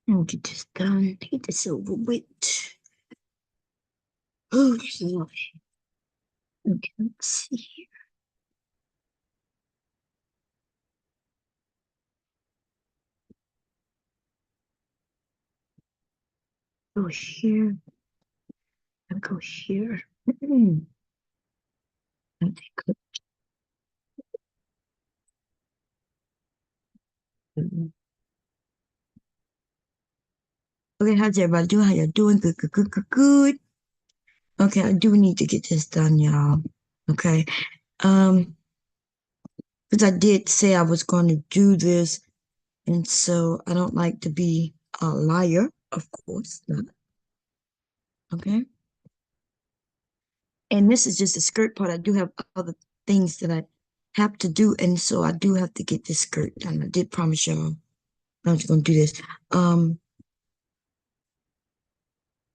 And get this done. Get this over with. Oh, Lord. Okay, let's see. Go here. I'll go here. And take Okay, how's everybody doing? How you doing? Good, good, good, good, good. Okay, I do need to get this done, y'all. Okay. Um, because I did say I was going to do this, and so I don't like to be a liar, of course not. Okay. And this is just a skirt part. I do have other things that I have to do, and so I do have to get this skirt done. I did promise y'all I was going to do this. Um,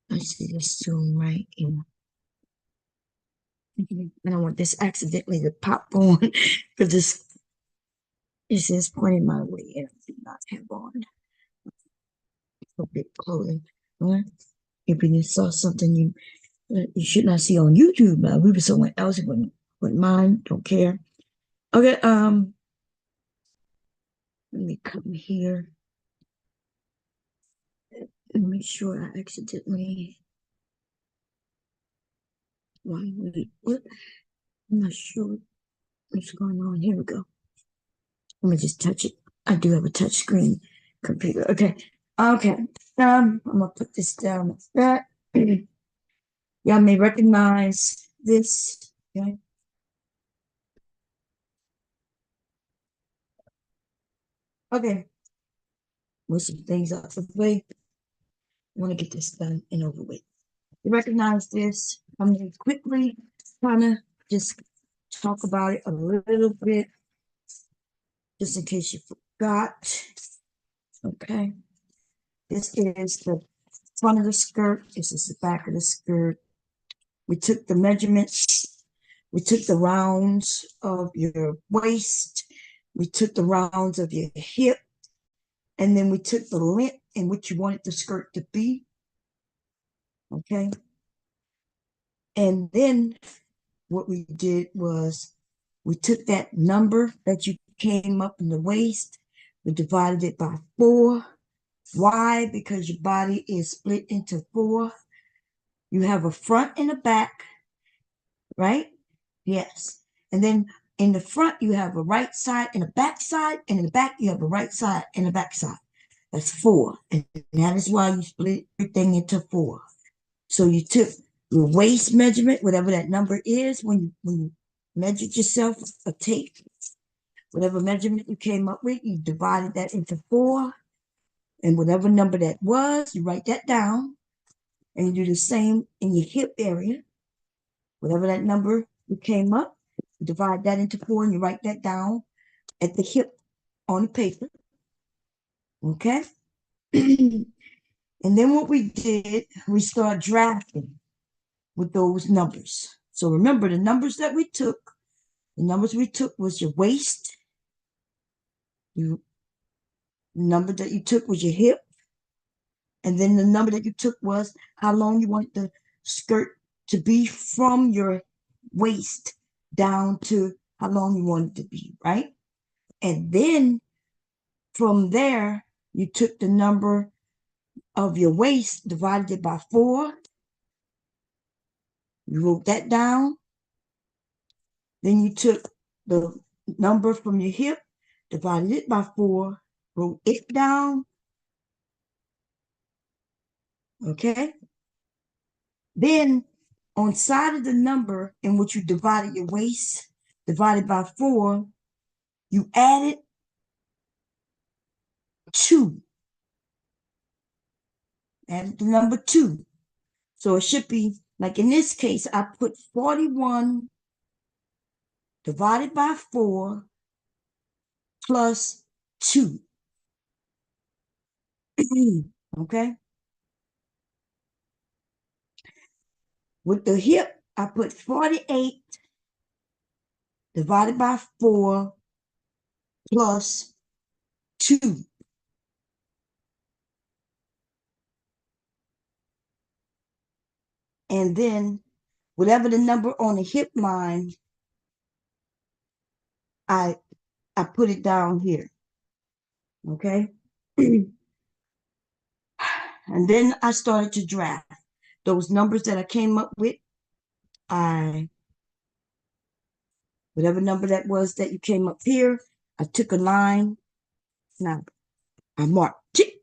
let's see, let's zoom right in. I don't want this accidentally to pop on because this is pointing my way and I do not have on appropriate clothing. Right? If you saw something you should not see on YouTube, but we were someone else wouldn't mind, don't care. Okay, let me come here and make sure I accidentally what? I'm not sure what's going on. Here we go. Let me just touch it. I do have a touch screen computer. Okay. Okay. I'm gonna put this down like that. Y'all may recognize this. Okay. Okay. Move some things out of the way. I want to get this done and over with. You recognize this? I'm gonna quickly kind of just talk about it a little bit, just in case you forgot. Okay. This is the front of the skirt. This is the back of the skirt. We took the measurements. We took the rounds of your waist. We took the rounds of your hip. And then we took the length in which you wanted the skirt to be. Okay. And then what we did was we took that number that you came up in the waist, we divided it by 4. Why? Because your body is split into 4. You have a front and a back, right? Yes. And then in the front, you have a right side and a back side. And in the back, you have a right side and a back side. That's 4. And that is why you split everything into 4. So you took your waist measurement, whatever that number is, when you measured yourself a tape, whatever measurement you came up with, you divided that into 4. And whatever number that was, you write that down. And you do the same in your hip area. Whatever that number you came up, you divide that into 4 and you write that down at the hip on the paper. Okay? And then what we did, we start drafting with those numbers. So remember the numbers that we took, the numbers we took was your waist, the number that you took was your hip, and then the number that you took was how long you want the skirt to be from your waist down to how long you want it to be, right? And then from there, you took the number of your waist, divided it by 4. You wrote that down. Then you took the number from your hip, divided it by 4, wrote it down. Okay. Then on side of the number in which you divided your waist, divided by 4, you added 2. Added the number 2. So it should be, like in this case, I put 41 divided by 4 plus 2. Okay. With the hip, I put 48 divided by 4 plus 2. And then whatever the number on the hip line, I put it down here. Okay. And then I started to draft those numbers that I came up with. Whatever number that was that you came up here, I took a line. Now I marked tick,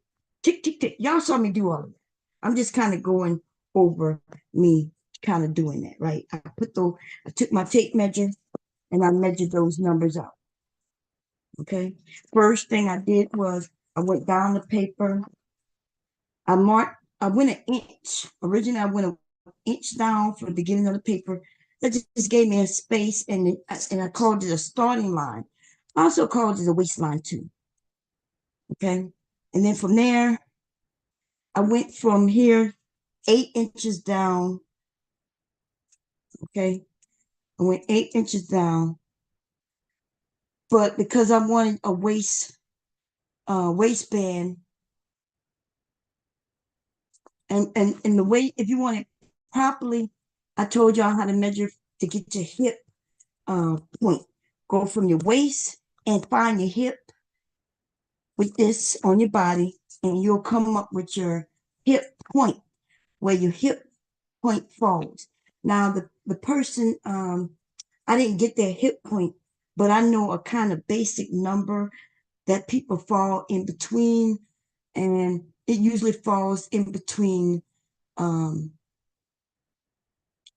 tick, tick, tick. Y'all saw me do all of that. I'm just kind of going over me kind of doing that, right? I took my tape measure and I measured those numbers out. Okay. First thing I did was I went down the paper. I went an inch. Originally, I went an inch down from the beginning of the paper. That just gave me a space, and I called it a starting line. I also called it a waistline too. Okay. And then from there, I went from here 8 inches down. Okay. I went 8 inches down. But because I wanted a waistband, and the way, if you want it properly, I told y'all how to measure to get your hip point. Go from your waist and find your hip with this on your body, and you'll come up with your hip point, where your hip point falls. Now the person, I didn't get their hip point, but I know a kind of basic number that people fall in between, and it usually falls in between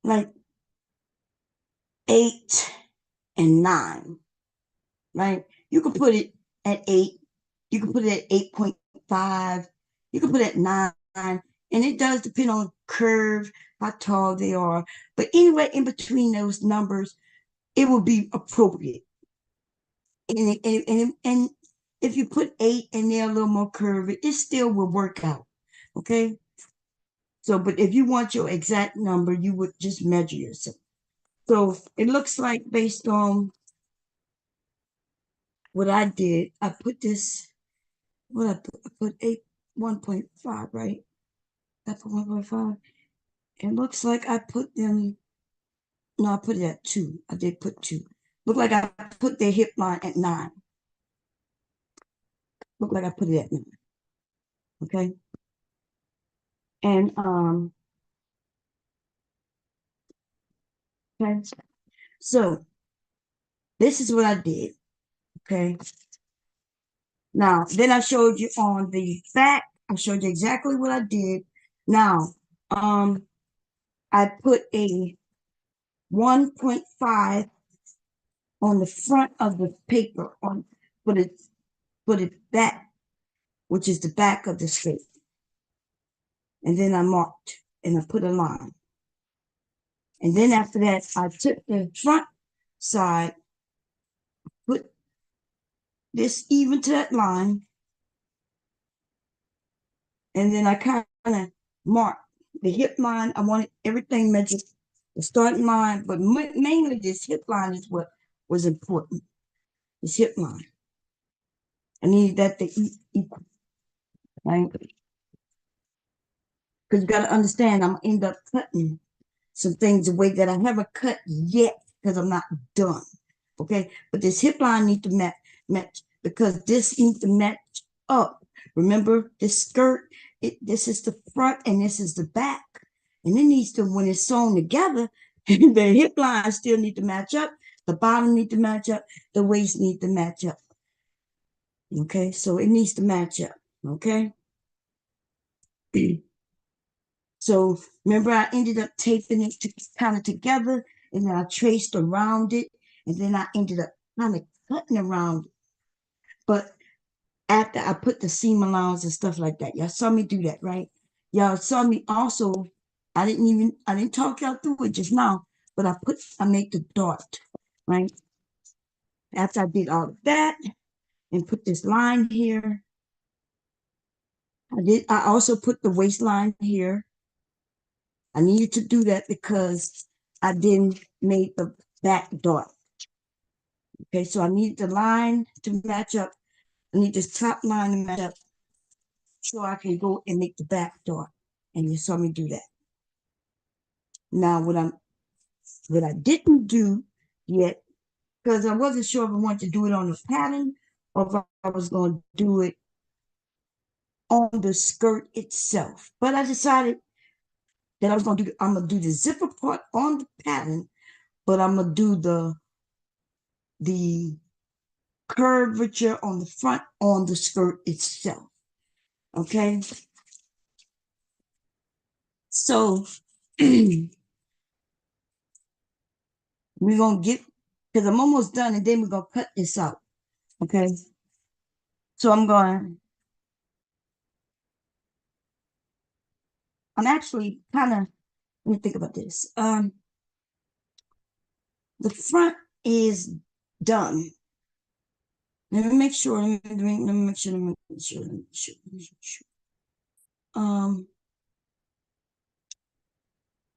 like 8 and 9, right? You can put it at 8, you can put it at 8.5, you can put it at 9, and it does depend on curve, how tall they are. But anyway, in between those numbers, it will be appropriate. And if you put 8 and they're a little more curved, it still will work out. Okay. So, but if you want your exact number, you would just measure yourself. So it looks like, based on what I did, I put this, I put 1.5, right? I put 1.5. It looks like I put them, no, I put it at 2. I did put 2. Look like I put their hip line at 9. Look like I put it at 9. Okay. And okay. So this is what I did. Okay. Now, then I showed you on the back, I showed you exactly what I did. Now, I put a 1.5 on the front of the paper for the back, which is the back of the skirt. And then I marked and I put a line. And then after that, I took the front side, put this even to that line, and then I kind of marked the hip line. I wanted everything measured, the starting line, but mainly this hip line is what was important. This hip line. I needed that to equal, right? Because you got to understand, I'm going to end up cutting some things away that I haven't cut yet because I'm not done. Okay. But this hip line needs to match, because this needs to match up. Remember, this skirt, this is the front and this is the back. And it needs to, when it's sewn together, the hip line still need to match up. The bottom need to match up. The waist need to match up. Okay. So it needs to match up. Okay. So remember, I ended up taping it kind of together, and then I traced around it, and then I ended up kind of cutting around it. But after I put the seam allowance and stuff like that, y'all saw me do that, right? Y'all saw me also. I didn't talk y'all through it just now, but I made the dart, right? After I did all of that and put this line here, I also put the waistline here. I needed to do that because I didn't make the back dart. Okay, so I need the line to match up. I need this top line to match up so I can go and make the back dart. And you saw me do that. Now, what I didn't do yet, because I wasn't sure if I wanted to do it on the pattern or if I was going to do it on the skirt itself. But I decided that I'm gonna do the zipper part on the pattern, but I'm gonna do the curvature on the front on the skirt itself. Okay. So we're gonna get, because I'm almost done, and then we're gonna cut this out. Okay. So I'm actually kind of, let me think about this. The front is done. Let me make sure. Let me make sure. Let me make sure. Let me make sure. Let me make sure.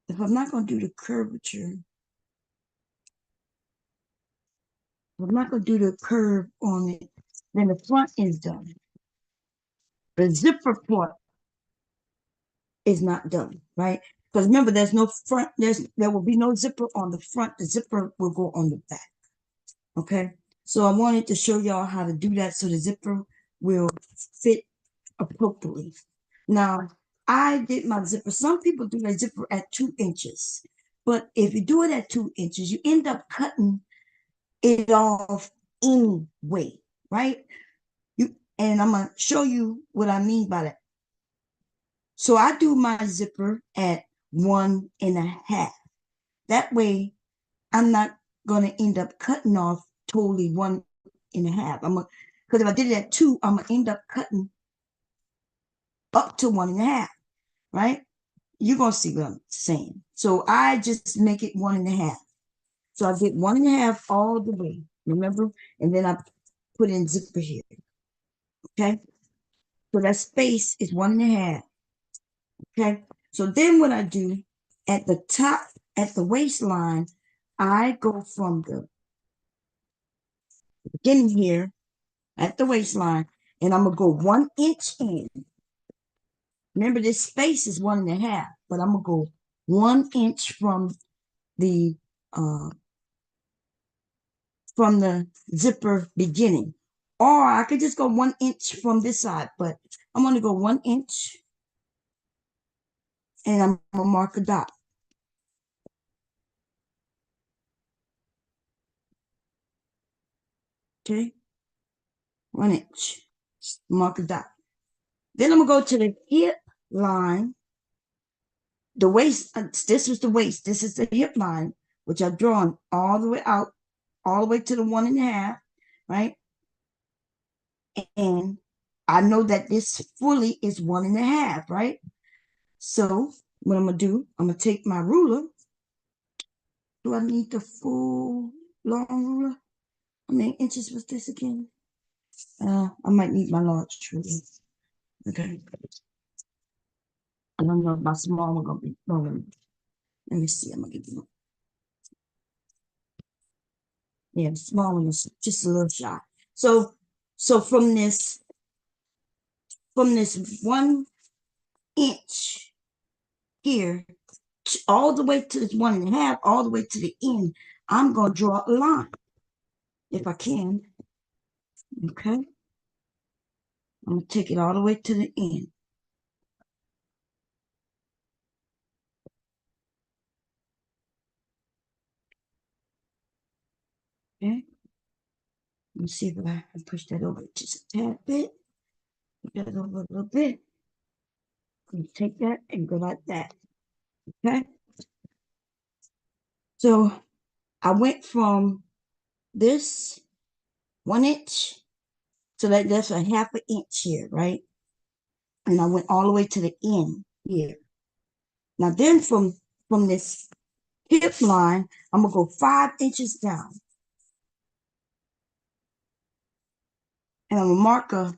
If I'm not gonna do the curvature, if I'm not gonna do the curve on it, then the front is done. The zipper part is not done, right? Because remember, there's no front. There will be no zipper on the front. The zipper will go on the back. Okay. So I wanted to show y'all how to do that so the zipper will fit appropriately. Now, I did my zipper. Some people do their zipper at 2 inches, but if you do it at 2 inches, you end up cutting it off anyway, right? And I'm gonna show you what I mean by that. So I do my zipper at 1.5. That way, I'm not gonna end up cutting off totally 1.5. Because if I did it at 2, I'm gonna end up cutting up to 1.5, right? You're gonna see what I'm saying. So I just make it 1.5. So I get 1.5 all the way, remember? And then I put in zipper here. Okay. So that space is 1.5. Okay. So then what I do at the top, at the waistline, I go from the beginning here at the waistline, and I'm gonna go 1 inch in. Remember, this space is 1.5, but I'm gonna go 1 inch the uh from the zipper beginning. Or I could just go 1 inch from this side, but I'm gonna go 1 inch and I'm gonna mark a dot. Okay, 1 inch, mark a dot. Then I'm gonna go to the hip line, the waist. This is the waist. This is the hip line, which I've drawn all the way out, all the way to the 1.5, right? And I know that this fully is 1.5, right? So what I'm gonna do, I'm gonna take my ruler. Do I need the full long ruler? How many inches was this again? I might need my large ruler. Okay. I don't know if my small one gonna be longer. Let me see. I'm gonna give you. Yeah, the small one is just a little shy. So from this 1 inch here all the way to this 1.5, all the way to the end, I'm gonna draw a line if I can. Okay. I'm gonna take it all the way to the end. Okay. Let me see if I can push that over just a tad bit. Push that over a little bit. Take that and go like that. Okay. So I went from this 1 inch, so that's a 1/2 inch here, right? And I went all the way to the end here. Now then from this hip line, I'm gonna go 5 inches down. And I'm gonna mark a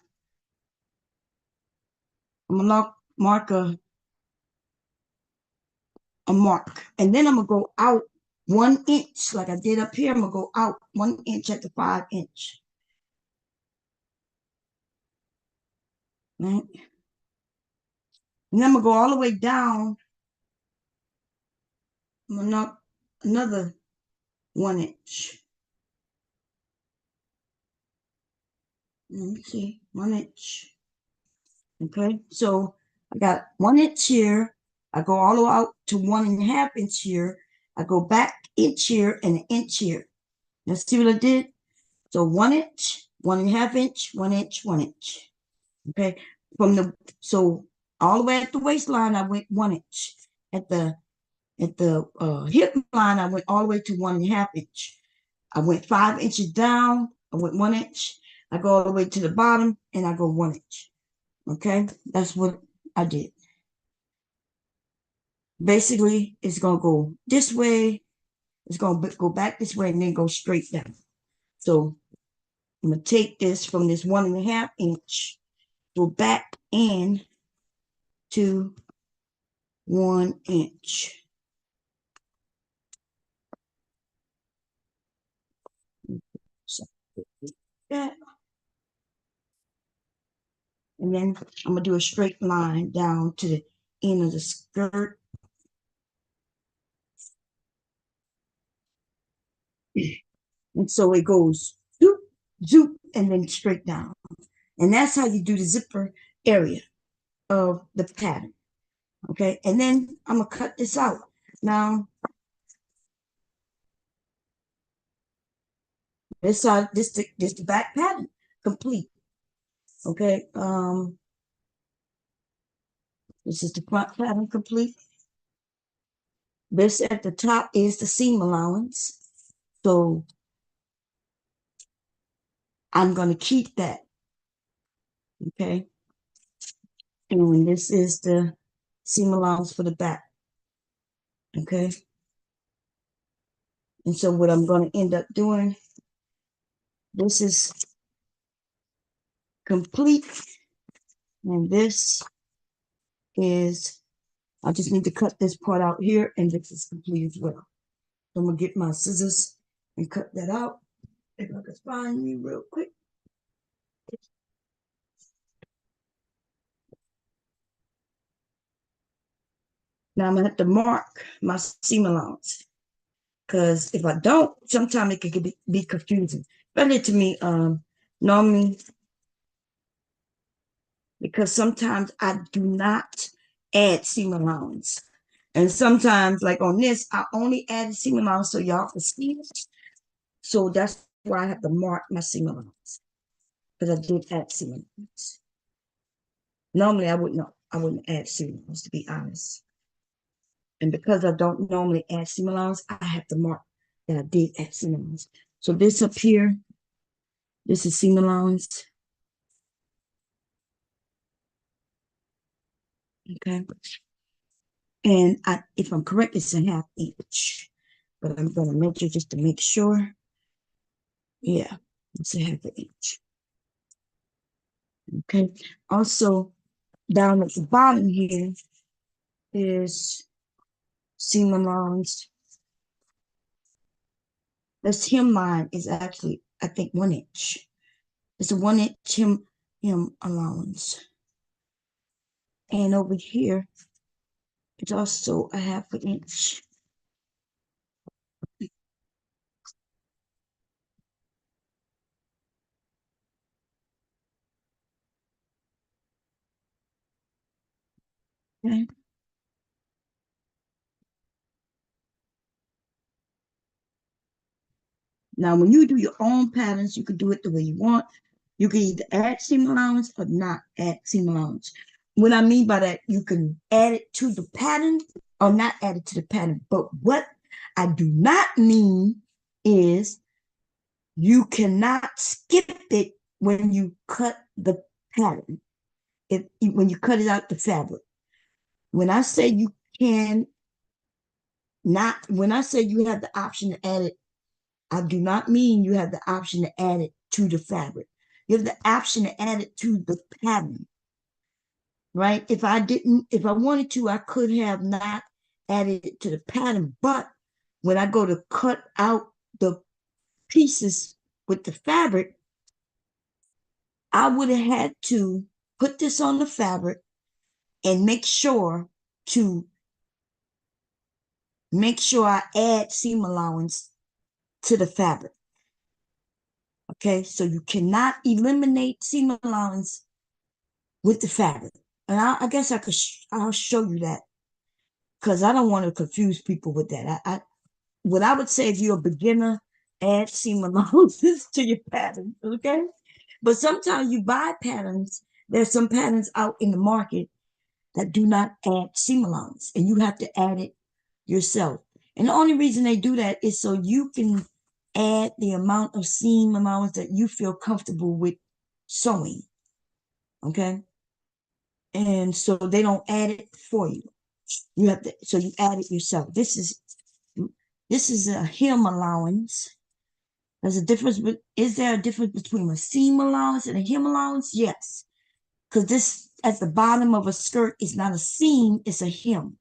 mark. And then I'm gonna go out 1 inch, like I did up here. I'm gonna go out 1 inch at the 5 inch. Right? And then I'm gonna go all the way down another 1 inch. Let me see, 1 inch. Okay, so I got 1 inch here. I go all the way out to 1.5 inch here. I go back inch here and an inch here. Now see what I did? So 1 inch, 1.5 inch, 1 inch, 1 inch. Okay, so all the way at the waistline, I went 1 inch. At the hip line, I went all the way to 1.5 inch. I went 5 inches down. I went 1 inch. I go all the way to the bottom, and I go 1 inch. Okay, that's what I did. Basically, it's gonna go this way. It's gonna go back this way, and then go straight down. So I'm gonna take this from this 1.5 inch, go back in to 1 inch. So that. And then I'm gonna do a straight line down to the end of the skirt. And so it goes zoop, zoop, and then straight down. And that's how you do the zipper area of the pattern. Okay, and then I'm gonna cut this out. Now, this side, this the back pattern complete. Okay, this is the front pattern complete. This at the top is the seam allowance. So I'm gonna keep that. Okay, and this is the seam allowance for the back. Okay, and so what I'm going to end up doing, this is complete, and this is, I just need to cut this part out here, and this is complete as well. So I'm going to get my scissors and cut that out. If I can find me real quick. Now I'm going to have to mark my seam allowance, because if I don't, sometimes it could be confusing. Especially to me, normally, because sometimes I do not add seam allowance. And sometimes, like on this, I only added seam allowance so y'all can see it. So that's why I have to mark my seam allowance, because I did add seam allowance. Normally, I wouldn't add seam allowance, to be honest. And because I don't normally add seam allowance, I have to mark that I did add seam allowance. So this up here, this is seam allowance. Okay. And if I'm correct, it's a 1/2 inch. But I'm going to measure just to make sure. Yeah, it's a 1/2 inch. Okay. Also, down at the bottom here is seam allowance. This hemline is actually, I think, 1 inch. It's a 1 inch hem allowance. And over here, it's also a 1/2 inch. Okay. Now, when you do your own patterns, you can do it the way you want. You can either add seam allowance or not add seam allowance. What I mean by that, you can add it to the pattern or not add it to the pattern. But what I do not mean is you cannot skip it when you cut the pattern. When you cut it out the fabric. When I say you can not, when I say you have the option to add it, I do not mean you have the option to add it to the fabric. You have the option to add it to the pattern, right? If I wanted to, I could have not added it to the pattern. But when I go to cut out the pieces with the fabric, I would have had to put this on the fabric and make sure to make sure I add seam allowance to the fabric. Okay, so you cannot eliminate seam allowance with the fabric. And I guess I'll show you that because I don't want to confuse people with that. What I would say, if you're a beginner, add seam allowances to your pattern, okay? But sometimes you buy patterns. There's some patterns out in the market that do not add seam allowance, and you have to add it yourself. And the only reason they do that is so you can add the amount of seam allowance that you feel comfortable with sewing, okay? And so they don't add it for you. You have to, so you add it yourself. This is a hem allowance. There's a difference, but is there a difference between a seam allowance and a hem allowance? Yes, because this at the bottom of a skirt is not a seam, it's a hem.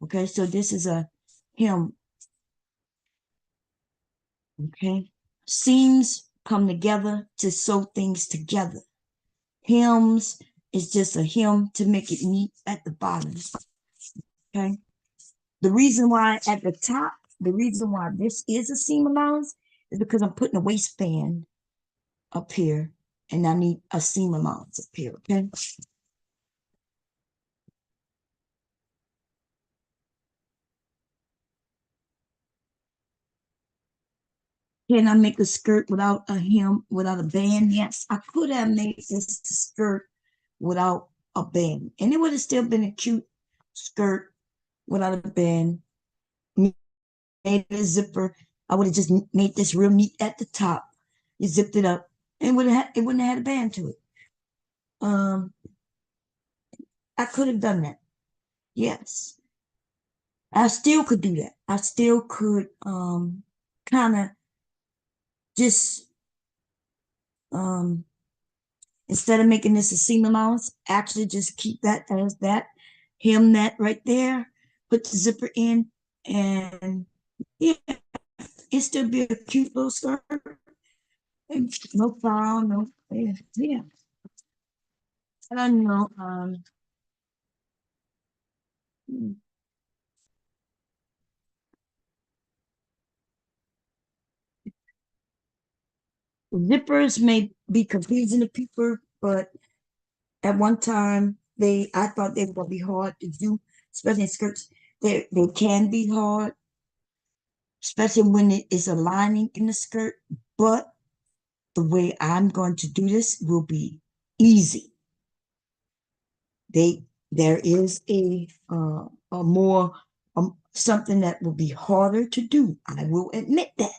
Okay, so this is a hem. Okay, seams come together to sew things together. Hems is just a hem to make it neat at the bottom. Okay, the reason why at the top, the reason why this is a seam allowance is because I'm putting a waistband up here and I need a seam allowance up here, okay? Can I make a skirt without a hem, without a band? Yes, I could have made this skirt without a band, and it would have still been a cute skirt without a band. Made a zipper. I would have just made this real neat at the top. You zipped it up, and it wouldn't have had a band to it. I could have done that. Yes, I still could do that. I still could kind of just um instead of making this a seam allowance, actually just keep that as that, hem that right there, put the zipper in, and yeah, it still be a cute little skirt. And no problem, no, yeah. I don't know. Zippers may be confusing to people, but at one time I thought they were gonna be hard to do, especially in skirts. They can be hard, especially when it is a lining in the skirt, but the way I'm going to do this will be easy. There is a more something that will be harder to do. I will admit that.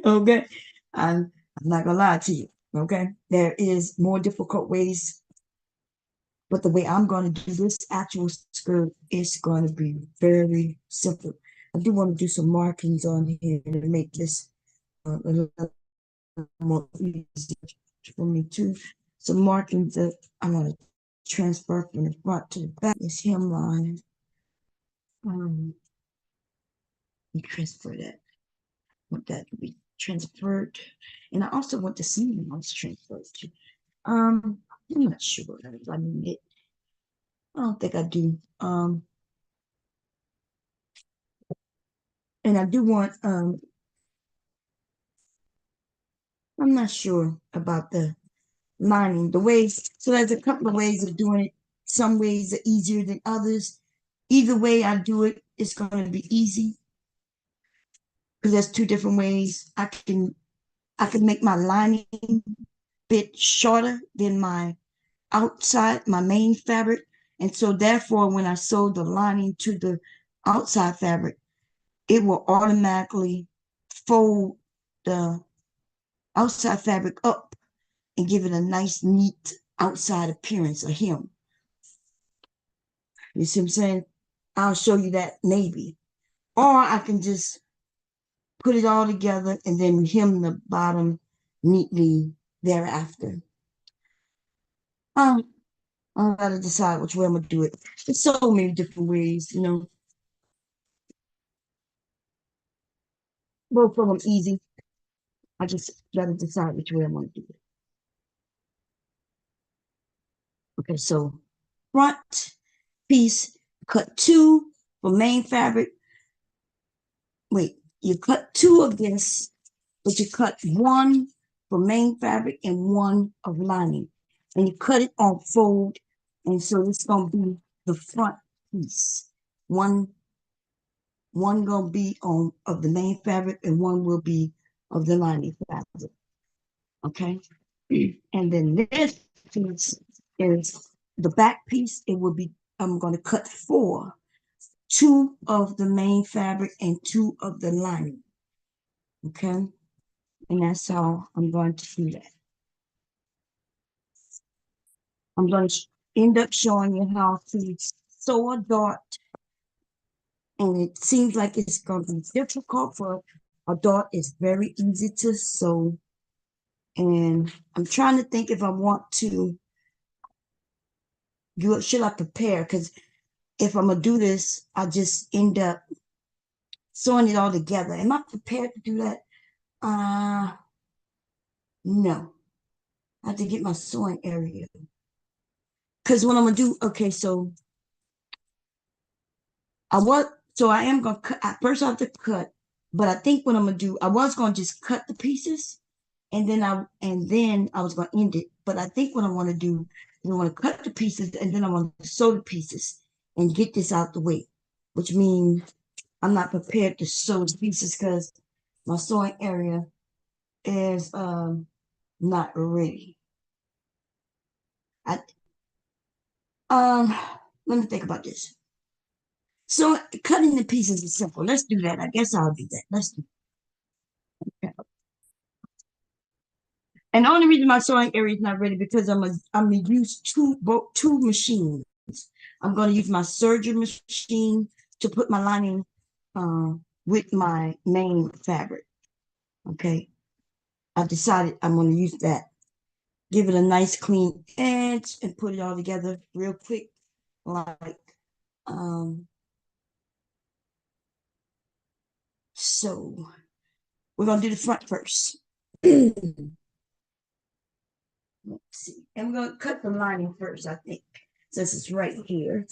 Okay, I'm not gonna lie to you. Okay, there is more difficult ways, but the way I'm going to do this actual skirt is going to be very simple. I do want to do some markings on here to make this a little more easy for me too. Some markings that I'm going to transfer from the front to the back. This hemline. Um, you transfer that. I want that to be transferred, and I also want the seam lines transferred too. I'm not sure if I need it. I don't think I do. And I do want I'm not sure about the lining, the ways. So there's a couple of ways of doing it. Some ways are easier than others. Either way I do it, it's going to be easy because there's two different ways. I can make my lining bit shorter than my outside, my main fabric. And so therefore, when I sew the lining to the outside fabric, it will automatically fold the outside fabric up and give it a nice, neat outside appearance of hem. You see what I'm saying? I'll show you that maybe. Or I can just put it all together and then hem the bottom neatly thereafter. Um, I gotta decide which way I'm gonna do it. There's so many different ways, you know. Both of them easy. I just gotta decide which way I'm gonna do it. Okay, so front piece, cut 2 for main fabric, wait, you cut two of this, but you cut one for main fabric and one of lining. And you cut it on fold. And so it's gonna be the front piece. One gonna be on of the main fabric and one will be of the lining fabric. Okay. And then this piece is the back piece. It will be, I'm going to cut four, two of the main fabric and two of the lining. Okay. And that's how I'm going to do that. I'm going to end up showing you how to sew a dart. And it seems like it's going to be difficult, but a dart is very easy to sew. And I'm trying to think if I want to should I prepare? Because if I'm gonna do this, I just end up sewing it all together. Am I prepared to do that? No. I have to get my sewing area. Because what I'm gonna do, okay, so I am gonna cut. First I have to cut, but I think what I'm gonna do, I was gonna just cut the pieces, and then I was gonna end it. But I think what I want to do is I want to cut the pieces, and then I want to sew the pieces and get this out the way, which means I'm not prepared to sew the pieces because my sewing area is not ready. I let me think about this. So cutting the pieces is simple. Let's do that. I guess I'll do that. Let's do that. And the only reason my sewing area is not ready because I'm gonna use two machines. I'm gonna use my serger machine to put my lining with my main fabric. Okay. I've decided I'm gonna use that. Give it a nice clean edge and put it all together real quick. Like so we're gonna do the front first. Let's see. And we're gonna cut the lining first, I think, since it's right here.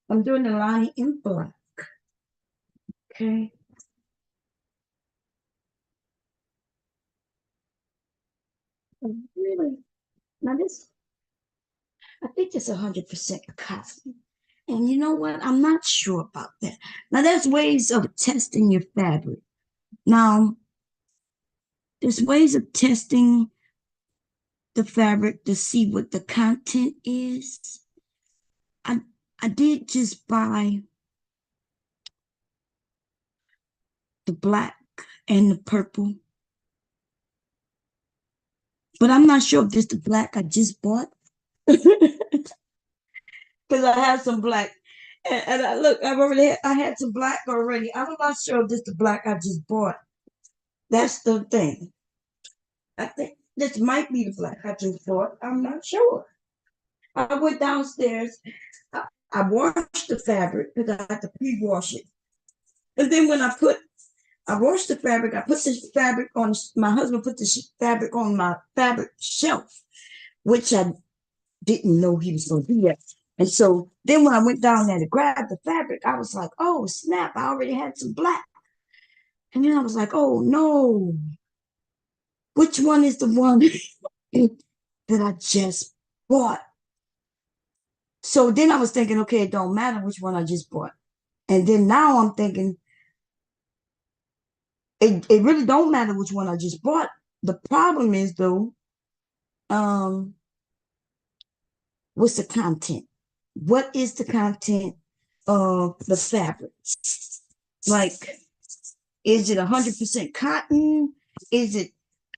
I'm doing the lining in black. Okay. Really? Now this, I think it's 100% cotton. And you know what? I'm not sure about that. Now there's ways of testing your fabric. Now, there's ways of testing the fabric to see what the content is. I did just buy the black and the purple, but I'm not sure if this the black I just bought because I have some black. And I had some black already. I'm not sure if this the black I just bought. That's the thing. I think this might be the black I just bought. I'm not sure. I went downstairs. I washed the fabric because I had to pre-wash it. And then when I washed the fabric, I put the fabric on, my husband put the fabric on my fabric shelf, which I didn't know he was going to do that. And so then when I went down there to grab the fabric, I was like, oh, snap, I already had some black. And then I was like, oh, no. Which one is the one that I just bought? So then I was thinking, okay, it don't matter which one I just bought. And then now I'm thinking, it really don't matter which one I just bought. The problem is though, what's the content? What is the content of the fabric? Like, is it 100% cotton? Is it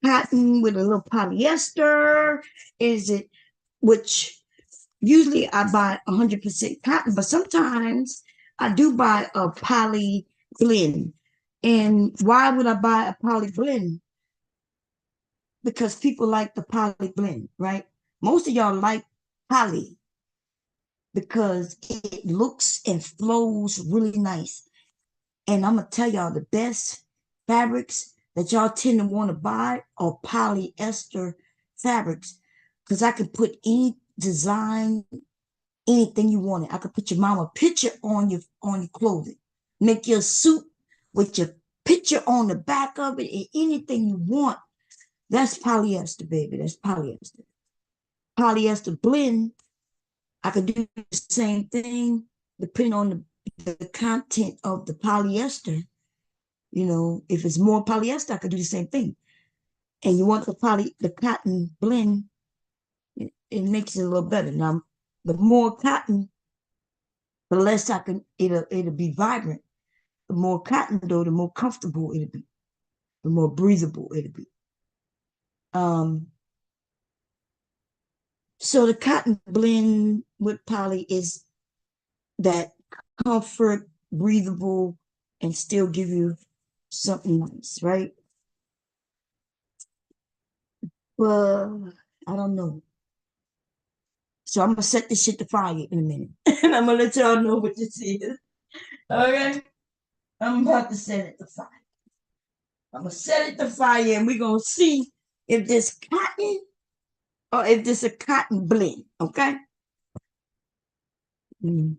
cotton with a little polyester? Is it, which usually I buy 100% cotton, but sometimes I do buy a poly blend. And why would I buy a poly blend? Because people like the poly blend, right? Most of y'all like poly because it looks and flows really nice. And I'm gonna tell y'all the best fabrics that y'all tend to want to buy are polyester fabrics because I can put any design, anything you want. I could put your mama picture on your clothing. make your suit with your picture on the back of it and anything you want. That's polyester, baby. That's polyester. Polyester blend, I could do the same thing depending on the content of the polyester. You know, if it's more polyester, I could do the same thing. And you want the cotton blend, it makes it a little better. Now, the more cotton, the less it'll be vibrant. The more cotton though, the more comfortable it'll be, the more breathable it'll be. So the cotton blend with poly is that comfort, breathable, and still give you something nice, right? Well, I don't know. So I'm gonna set this shit to fire in a minute. And I'm gonna let y'all know what this is. Okay? I'm about to set it to fire. I'm gonna set it to fire and we're gonna see if this cotton or if this a cotton blend, okay? And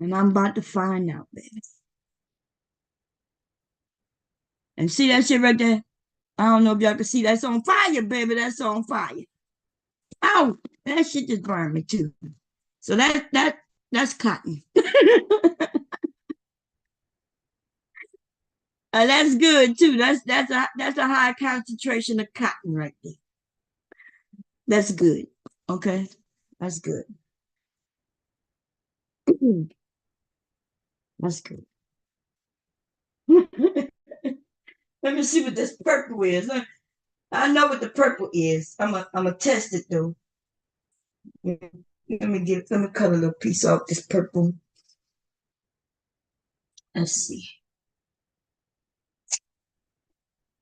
I'm about to find out, baby. And see that shit right there? I don't know if y'all can see that's on fire, baby. That's on fire. Ow! That shit just burned me too. So that's cotton. That's good too. That's a high concentration of cotton right there. That's good. Okay, that's good. That's good. Let me see what this purple is. I know what the purple is. I'm a test it though. Let me cut a little piece off this purple. Let's see.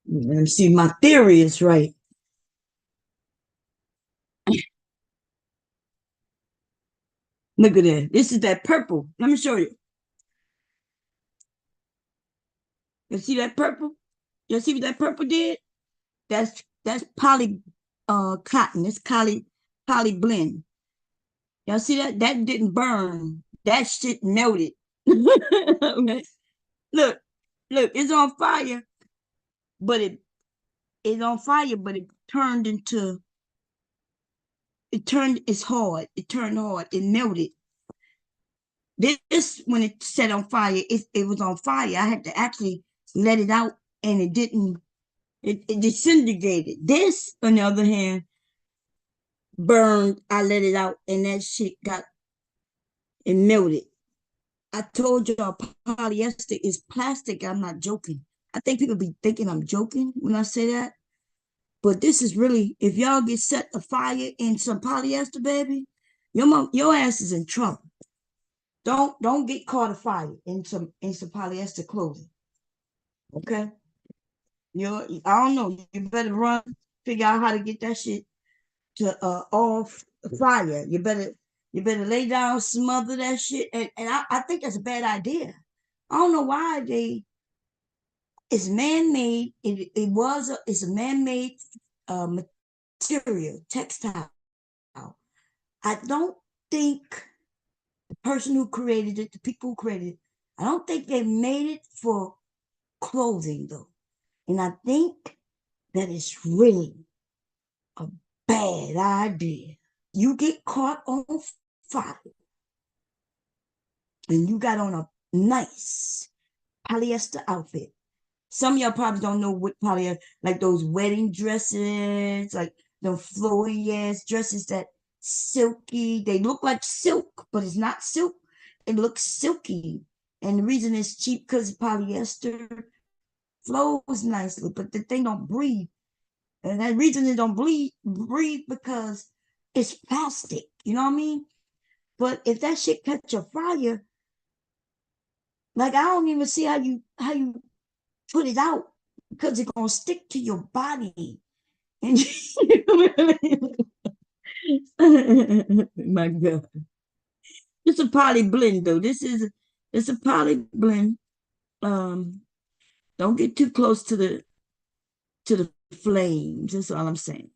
Let me see. My theory is right. Look at that. This is that purple. Let me show you. You see that purple? You see what that purple did? That's poly cotton. It's poly blend. Y'all see that? That didn't burn. That shit melted. Okay. Look, it's on fire, but it's on fire, but it's hard. It turned hard. It melted. This when it set on fire, it was on fire. I had to actually let it out and it didn't, it disintegrated. This, on the other hand, burned. I let it out and that shit it melted. I told y'all polyester is plastic. I'm not joking. I think people be thinking I'm joking when I say that. But this is really, if y'all get set a fire in some polyester, baby, your ass is in trouble. Don't get caught afire in some polyester clothing. Okay? I don't know. You better run, figure out how to get that shit to off fire. You better lay down, smother that shit. And I think that's a bad idea. I don't know why it's man-made. It's a man-made material, textile. I don't think the person who created it, the people who created it, I don't think they made it for clothing though. And I think that is really a bad idea. You get caught on fire and you got on a nice polyester outfit. Some of y'all probably don't know what polyester, like those wedding dresses, like the flowy ass dresses that silky. They look like silk, but it's not silk. It looks silky. And the reason it's cheap because polyester flows nicely, but the thing don't breathe. And that reason it don't breathe because it's plastic. You know what I mean? But if that shit catch a fire, like I don't even see how you put it out because it's gonna stick to your body. And my God, it's a poly blend though. It's a poly blend. Um, don't get too close to the flames. That's all I'm saying.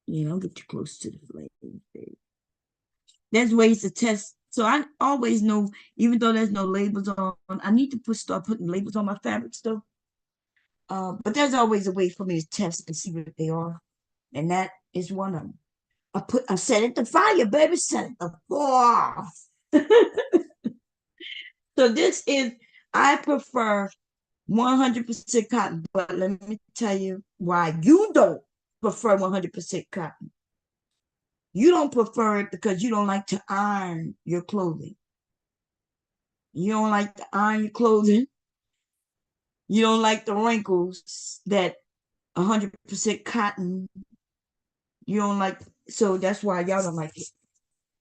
You don't get too close to the flames, baby. There's ways to test So I always know, even though there's no labels on, I need to start putting labels on my fabrics though. But there's always a way for me to test and see what they are, and that is one of them. I set it to fire, baby. Set it to fire. So this is, I prefer 100% cotton, but let me tell you why you don't prefer 100% cotton. You don't prefer it because you don't like to iron your clothing. You don't like to iron your clothing. You don't like the wrinkles that 100% cotton. You don't like, so that's why y'all don't like it.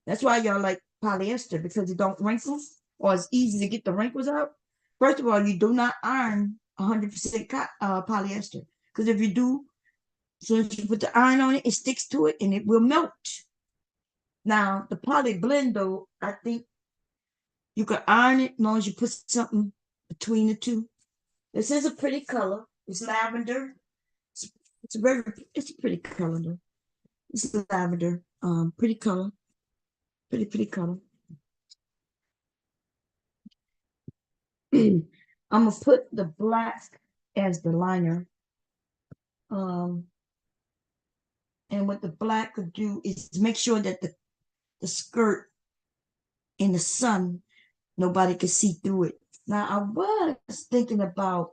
That's why y'all like polyester, because it don't wrinkle, or it's easy to get the wrinkles out. First of all, you do not iron 100% polyester, because if you do, as soon as you put the iron on it, it sticks to it and it will melt. Now, the poly blend, though, I think you can iron it as long as you put something between the two. This is a pretty color. It's lavender. It's, it's a pretty color though. It's lavender. Pretty color. Pretty color. I'm gonna put the black as the liner. Um, and what the black could do is make sure that the skirt in the sun, nobody could see through it. Now I was thinking about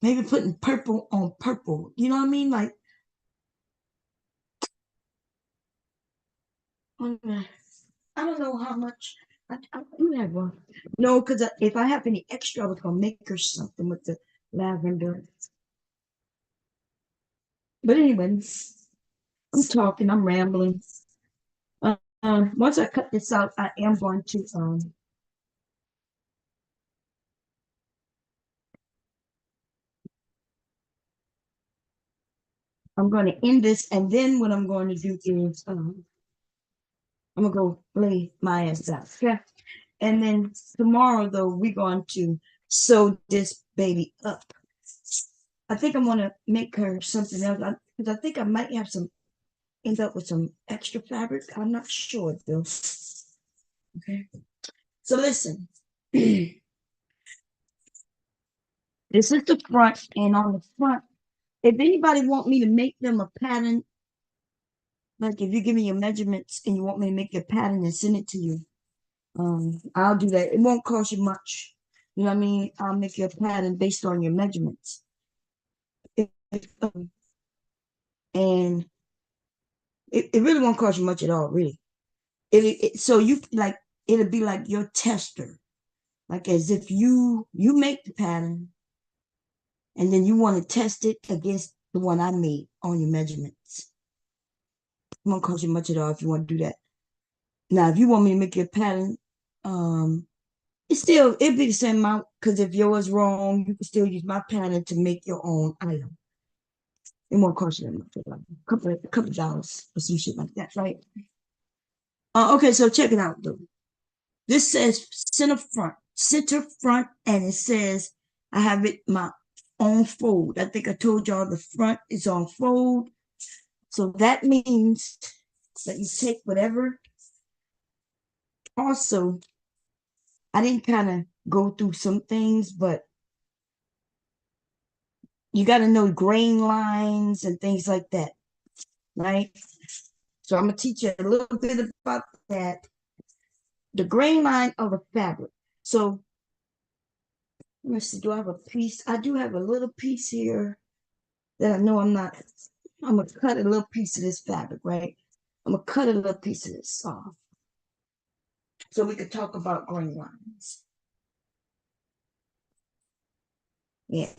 maybe putting purple on purple. You know what I mean? Like, I don't know how much. I do have one. No, because if I have any extra, I was gonna make her something with the lavender. But anyway, I'm talking. I'm rambling. Once I cut this out, I am going to I'm going to end this, and then what I'm going to do is I'm gonna go lay my ass out. Okay. And then tomorrow, though, we're going to sew this baby up. I think I'm gonna make her something else because I think I might have some end up with some extra fabric. I'm not sure though. Okay. So listen. This is the front, and on the front, if anybody want me to make them a pattern, like if you give me your measurements and you want me to make your pattern and send it to you, I'll do that. It won't cost you much. You know what I mean? I'll make your pattern based on your measurements. And it really won't cost you much at all, really. So you like it'll be like your tester, like as if you make the pattern and then you want to test it against the one I made on your measurements. It won't cost you much at all if you want to do that. Now, if you want me to make your pattern, it'd be the same amount because if yours wrong, you can still use my pattern to make your own item. It won't cost you that much, like a couple dollars or some shit like that, right? Okay, so check it out though. This says center front, and it says I have it my own fold. I think I told y'all the front is on fold. So that means that you take whatever. Also, I didn't kind of go through some things, but you got to know grain lines and things like that, right? So I'm going to teach you a little bit about that. The grain line of a fabric. So let me see, do I have a piece? I do have a little piece here that I know I'm going to cut a little piece of this fabric, right? I'm going to cut a little piece of this off so we could talk about grain lines. Yeah.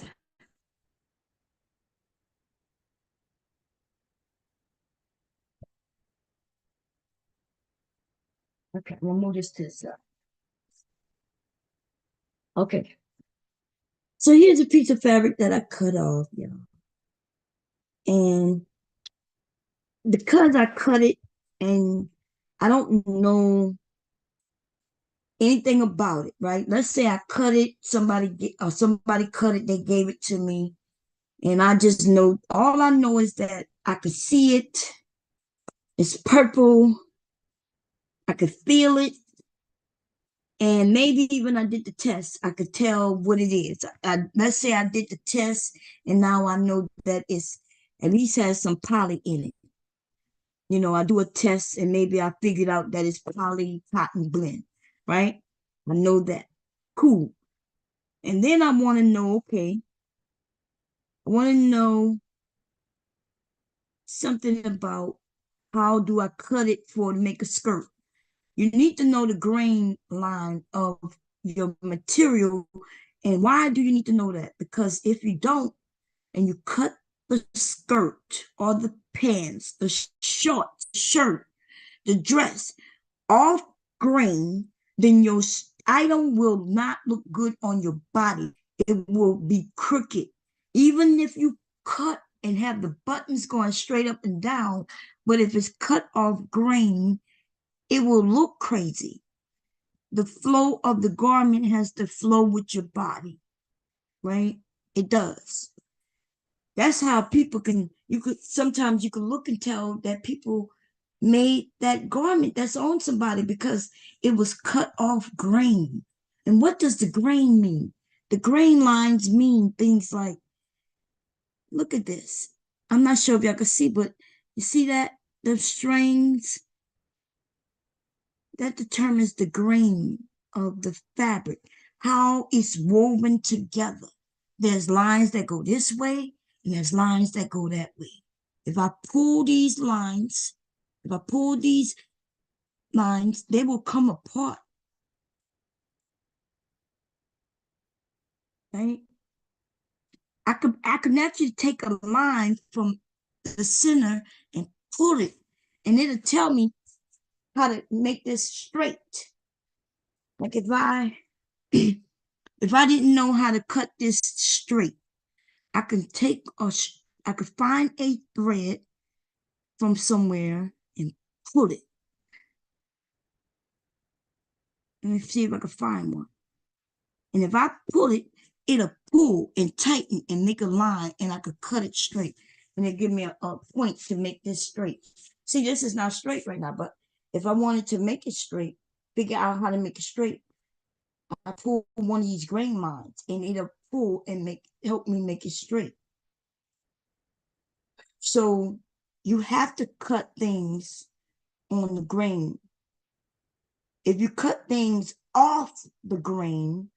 Okay, we'll move this to the side. Okay. So here's a piece of fabric that I cut off, and because I cut it and I don't know anything about it, right? Let's say I cut it, somebody cut it, they gave it to me, and I just know all I know is that I could see it. It's purple, I could feel it. And maybe even I did the test, I could tell what it is. Let's say I did the test and now I know that it's at least has some poly in it. You know, I do a test and maybe I figured out that it's poly cotton blend, right? I know that. Cool. And then I want to know, okay, I want to know something about how do I cut it for to make a skirt. You need to know the grain line of your material. And why do you need to know that? Because if you don't, and you cut the skirt or the pants, the shorts, shirt, the dress off grain, then your item will not look good on your body. It will be crooked. Even if you cut and have the buttons going straight up and down, but if it's cut off grain, it will look crazy. The flow of the garment has to flow with your body, right? It does. That's how people can, you could, sometimes you can look and tell that people made that garment that's on somebody because it was cut off grain. And what does the grain mean? The grain lines mean things like, look at this. I'm not sure if y'all can see, but you see that? The strings, that determines the grain of the fabric, how it's woven together. There's lines that go this way, and there's lines that go that way. If I pull these lines, if I pull these lines, they will come apart. Right? I could actually take a line from the center and pull it, and it'll tell me how to make this straight. Like if I didn't know how to cut this straight, I can I could find a thread from somewhere and pull it. Let me see if I can find one. And if I pull it, it'll pull and tighten and make a line, and I could cut it straight. And it give me a point to make this straight. See, this is not straight right now, but if I wanted to make it straight, figure out how to make it straight, I pull one of these grain lines, and it'll pull and help me make it straight. So you have to cut things on the grain. If you cut things off the grain,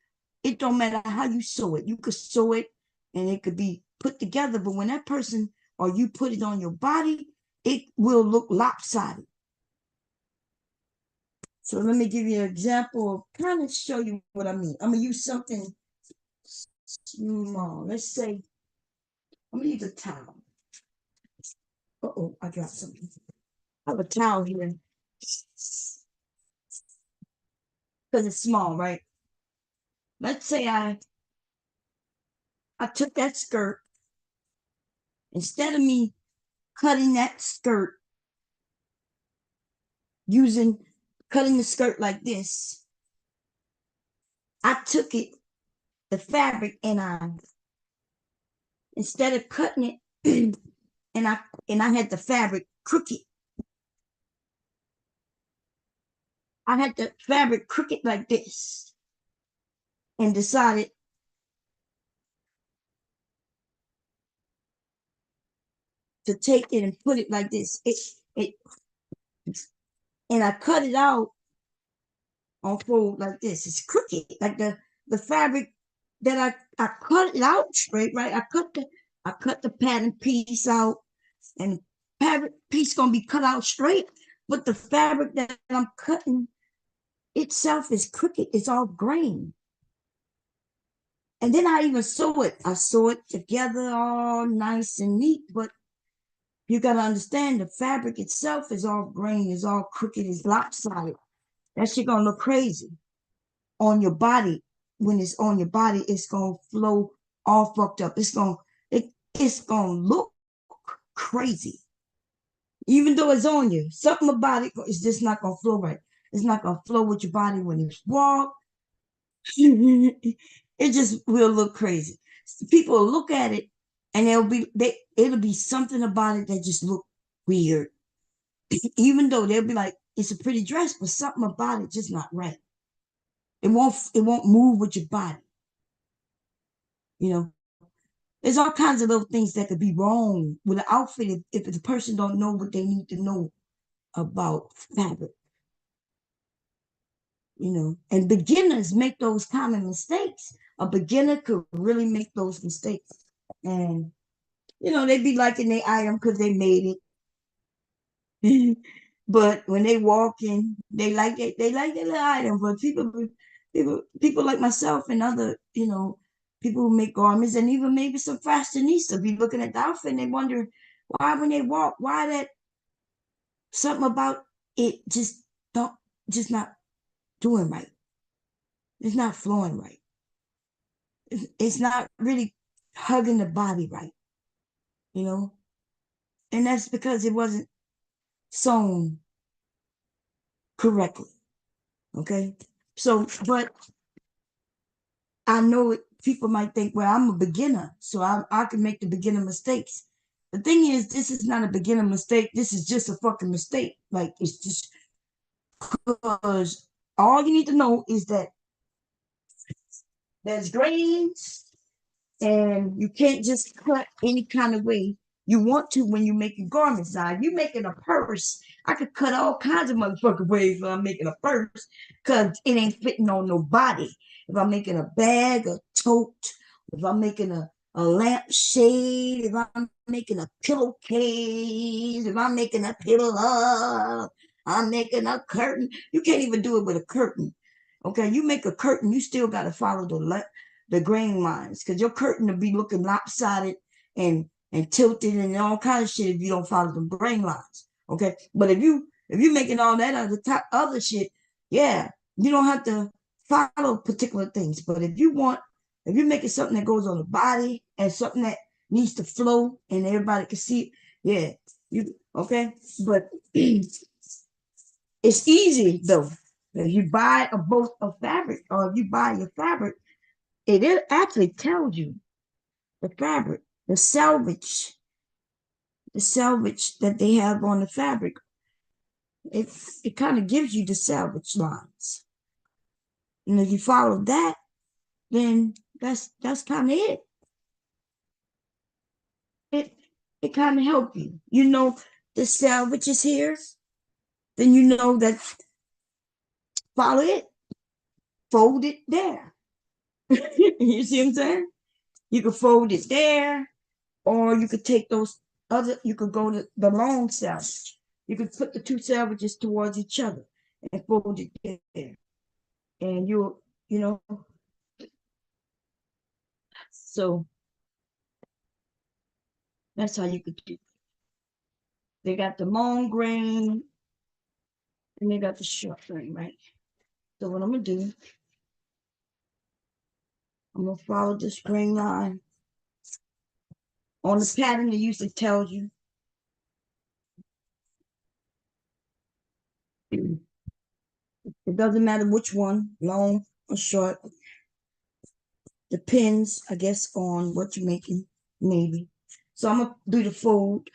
it don't matter how you sew it. You could sew it and it could be put together, but when that person or you put it on your body, it will look lopsided. So let me give you an example of kind of show you what I mean. I'm gonna use something small. Let's say I'm gonna use a towel. Uh-oh, I got something. I have a towel here because it's small, right? Let's say I took that skirt, instead of me cutting that skirt cutting the skirt like this, I took the fabric, and instead of cutting it, and I had the fabric crooked. I had the fabric crooked like this, and decided to take it and put it like this. And I cut it out on fold like this. It's crooked, like the fabric that I cut it out straight, right? I cut the pattern piece out, and the fabric piece gonna be cut out straight, but the fabric that I'm cutting itself is crooked. It's all grain. And then I even sew it. I sew it together all nice and neat, but you got to understand the fabric itself is all grain, is all crooked, is lopsided. That shit gonna look crazy on your body. When it's on your body, it's gonna flow all fucked up. It's gonna look crazy. Even though it's on you, something about it is just not gonna flow right. It's not gonna flow with your body when you walk. It just will look crazy. People will look at it, and it'll be something about it that just look weird. Even though they'll be like, it's a pretty dress, but something about it just not right. It won't move with your body. You know, there's all kinds of little things that could be wrong with an outfit if the person don't know what they need to know about fabric. And beginners make those common mistakes. A beginner could really make those mistakes. And, they be liking their item because they made it. But when they walk in, they like their little item. But people like myself and other, people who make garments and even maybe some fashionistas be looking at the outfit and they wonder why when they walk, why that something about it just not doing right. It's not flowing right. It's not really hugging the body right, you know? And that's because it wasn't sewn correctly. Okay. So, but I know people might think, well, I'm a beginner, so I can make the beginner mistakes. The thing is, this is not a beginner mistake. This is just a fucking mistake. Like, it's just because all you need to know is that there's grains and you can't just cut any kind of way you want to when you're making garments. Now, if you're making a purse, I could cut all kinds of motherfucking ways when I'm making a purse because it ain't fitting on nobody. If I'm making a bag, a tote, if I'm making a lampshade, if I'm making a pillowcase, if I'm making a pillow, I'm making a curtain. You can't even do it with a curtain. Okay, you make a curtain, you still got to follow the grain lines because your curtain will be looking lopsided and tilted and all kinds of shit if you don't follow the grain lines. Okay, but if you making all that other shit, yeah, you don't have to follow particular things. But if you're making something that goes on the body and something that needs to flow and everybody can see, yeah, you okay. But it's easy though. If you buy a bolt of fabric or if you buy your fabric, it actually tells you the fabric, the salvage that they have on the fabric. It kind of gives you the salvage lines. And if you follow that, then that's kind of it. It it kind of help you. You know the salvage is here, then you know that follow it, fold it there. You see what I'm saying? You can fold it there, or you could take you could go to the long salvage. You could put the two salvages towards each other and fold it there. And you know, so that's how you could do it. They got the long grain and they got the short grain, right? So what I'm gonna do, I'm gonna follow this grain line. On the pattern, it usually tells you. It doesn't matter which one, long or short. Depends, I guess, on what you're making, maybe. So I'm gonna do the fold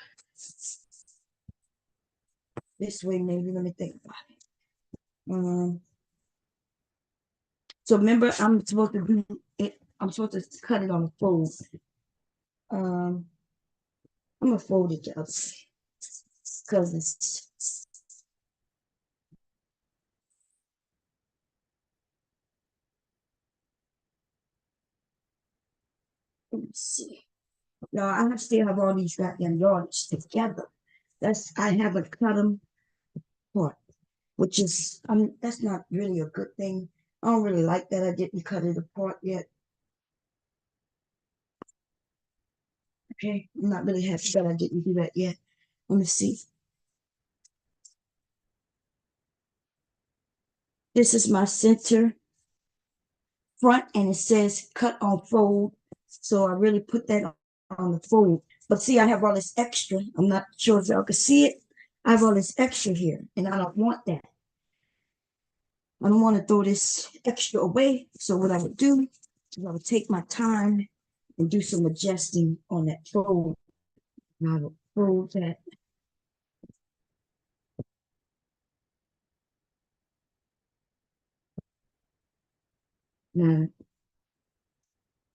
this way, maybe. Let me think about it. So remember, I'm supposed to do it. I'm supposed to cut it on the fold. I'm gonna fold it the other way because it's. Let me see. No, I still have all these goddamn yards together. I haven't cut them apart, which is that's not really a good thing. I don't really like that I didn't cut it apart yet. Okay, I'm not really happy that I didn't do that yet. Let me see. This is my center front, and it says cut on fold. So I really put that on the fold. But see, I have all this extra. I'm not sure if y'all can see it. I have all this extra here, and I don't want that. I don't want to throw this extra away. So what I would do is I would take my time and do some adjusting on that fold. And I would fold that. Now,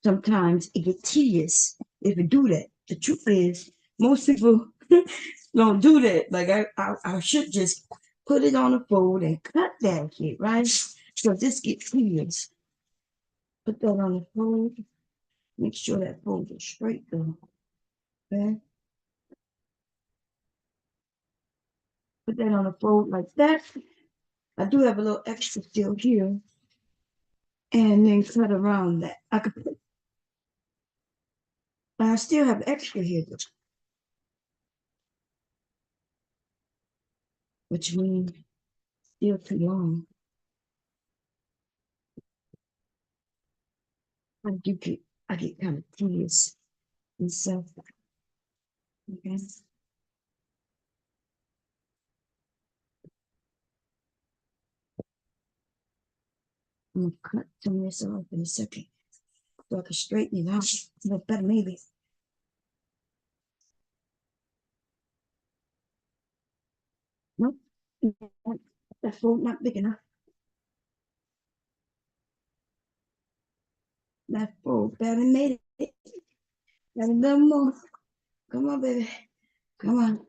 sometimes it gets tedious if you do that. The truth is, most people don't do that. Like I should just put it on a fold and cut that shit, right? So this gets tedious. Put that on the fold. Make sure that fold is straight though. Okay. Put that on a fold like that. I do have a little extra still here. And then cut around that. I could put, I still have extra here, which means still too long. I do get, I get kind of tedious and stuff. Okay. I'm gonna cut some of this off in a second so I can straighten it out a little better, maybe. Nope. That fold not big enough. That fold better made it. Got a little more. Come on, baby. Come on.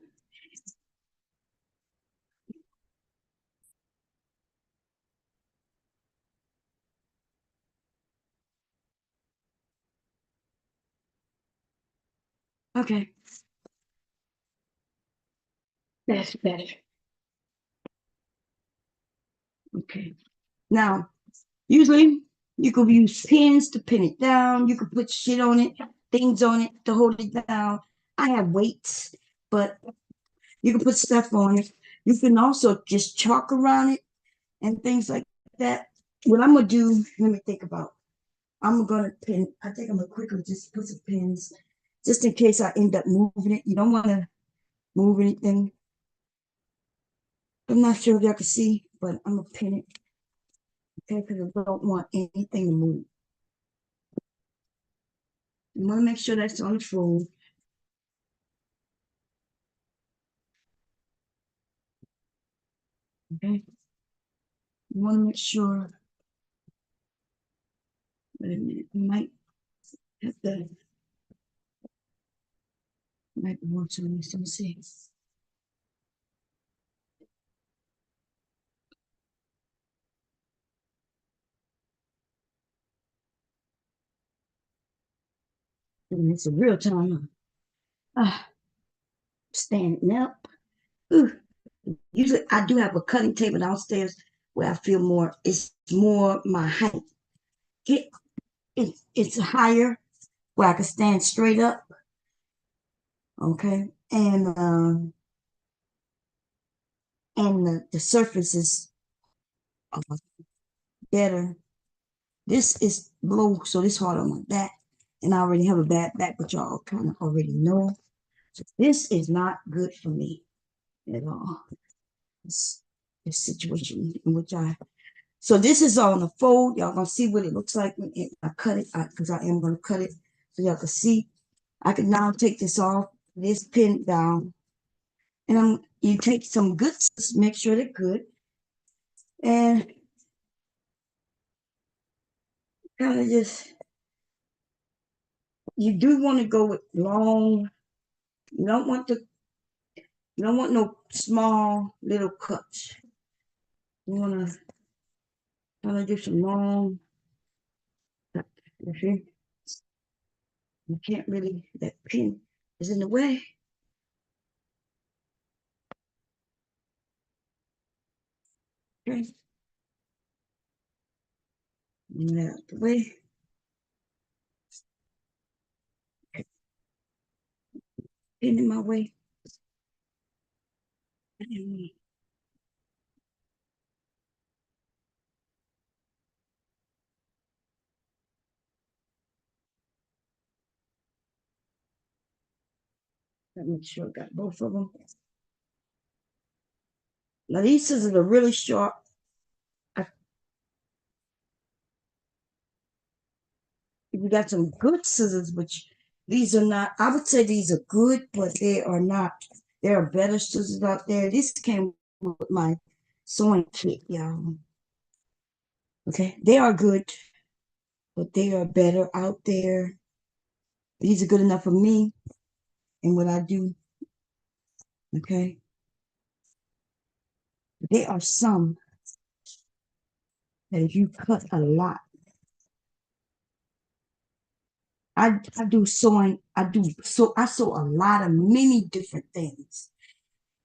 Okay. That's better. Okay. Now, usually you could use pins to pin it down. You could put shit on it, things on it to hold it down. I have weights, but you can put stuff on it. You can also just chalk around it and things like that. What I'm gonna do, let me think about. I'm gonna pin. I think I'm gonna quickly just put some pins, just in case I end up moving it. You don't want to move anything. I'm not sure if y'all can see, but I'm gonna pin it. Okay, because I don't want anything to move. You want to make sure that's on the fold. Okay. You want to make sure. Wait a minute. You might have to. Might want to. Let me see. It's a real time. Ah, standing up. Ooh. Usually, I do have a cutting table downstairs where I feel more. It's more my height. It, it's higher where I can stand straight up. Okay, and the surface is uh, better. This is low, so this hard on my back, and I already have a bad back, but y'all kind of already know. So this is not good for me at all. This situation in which I so this is on the fold. Y'all gonna see what it looks like when I cut it because I am gonna cut it so y'all can see. I can now take this off, this pin down, and you take some good, make sure they're good, and kind of just you do want to go with long. You don't want the you don't want no small little cuts. You want to kind of do some long. You can't really that pin is in the way. Okay, out the way. Pin in my way. Let me make sure I got both of them. Now these scissors are really sharp. We got some good scissors, which these are not. I would say these are good, but they are not. There are better scissors out there. This came with my sewing kit, y'all. Okay, they are good. but they are better out there. These are good enough for me and what I do. Okay. There are some that if you cut a lot, I do sewing. I sew a lot of many different things.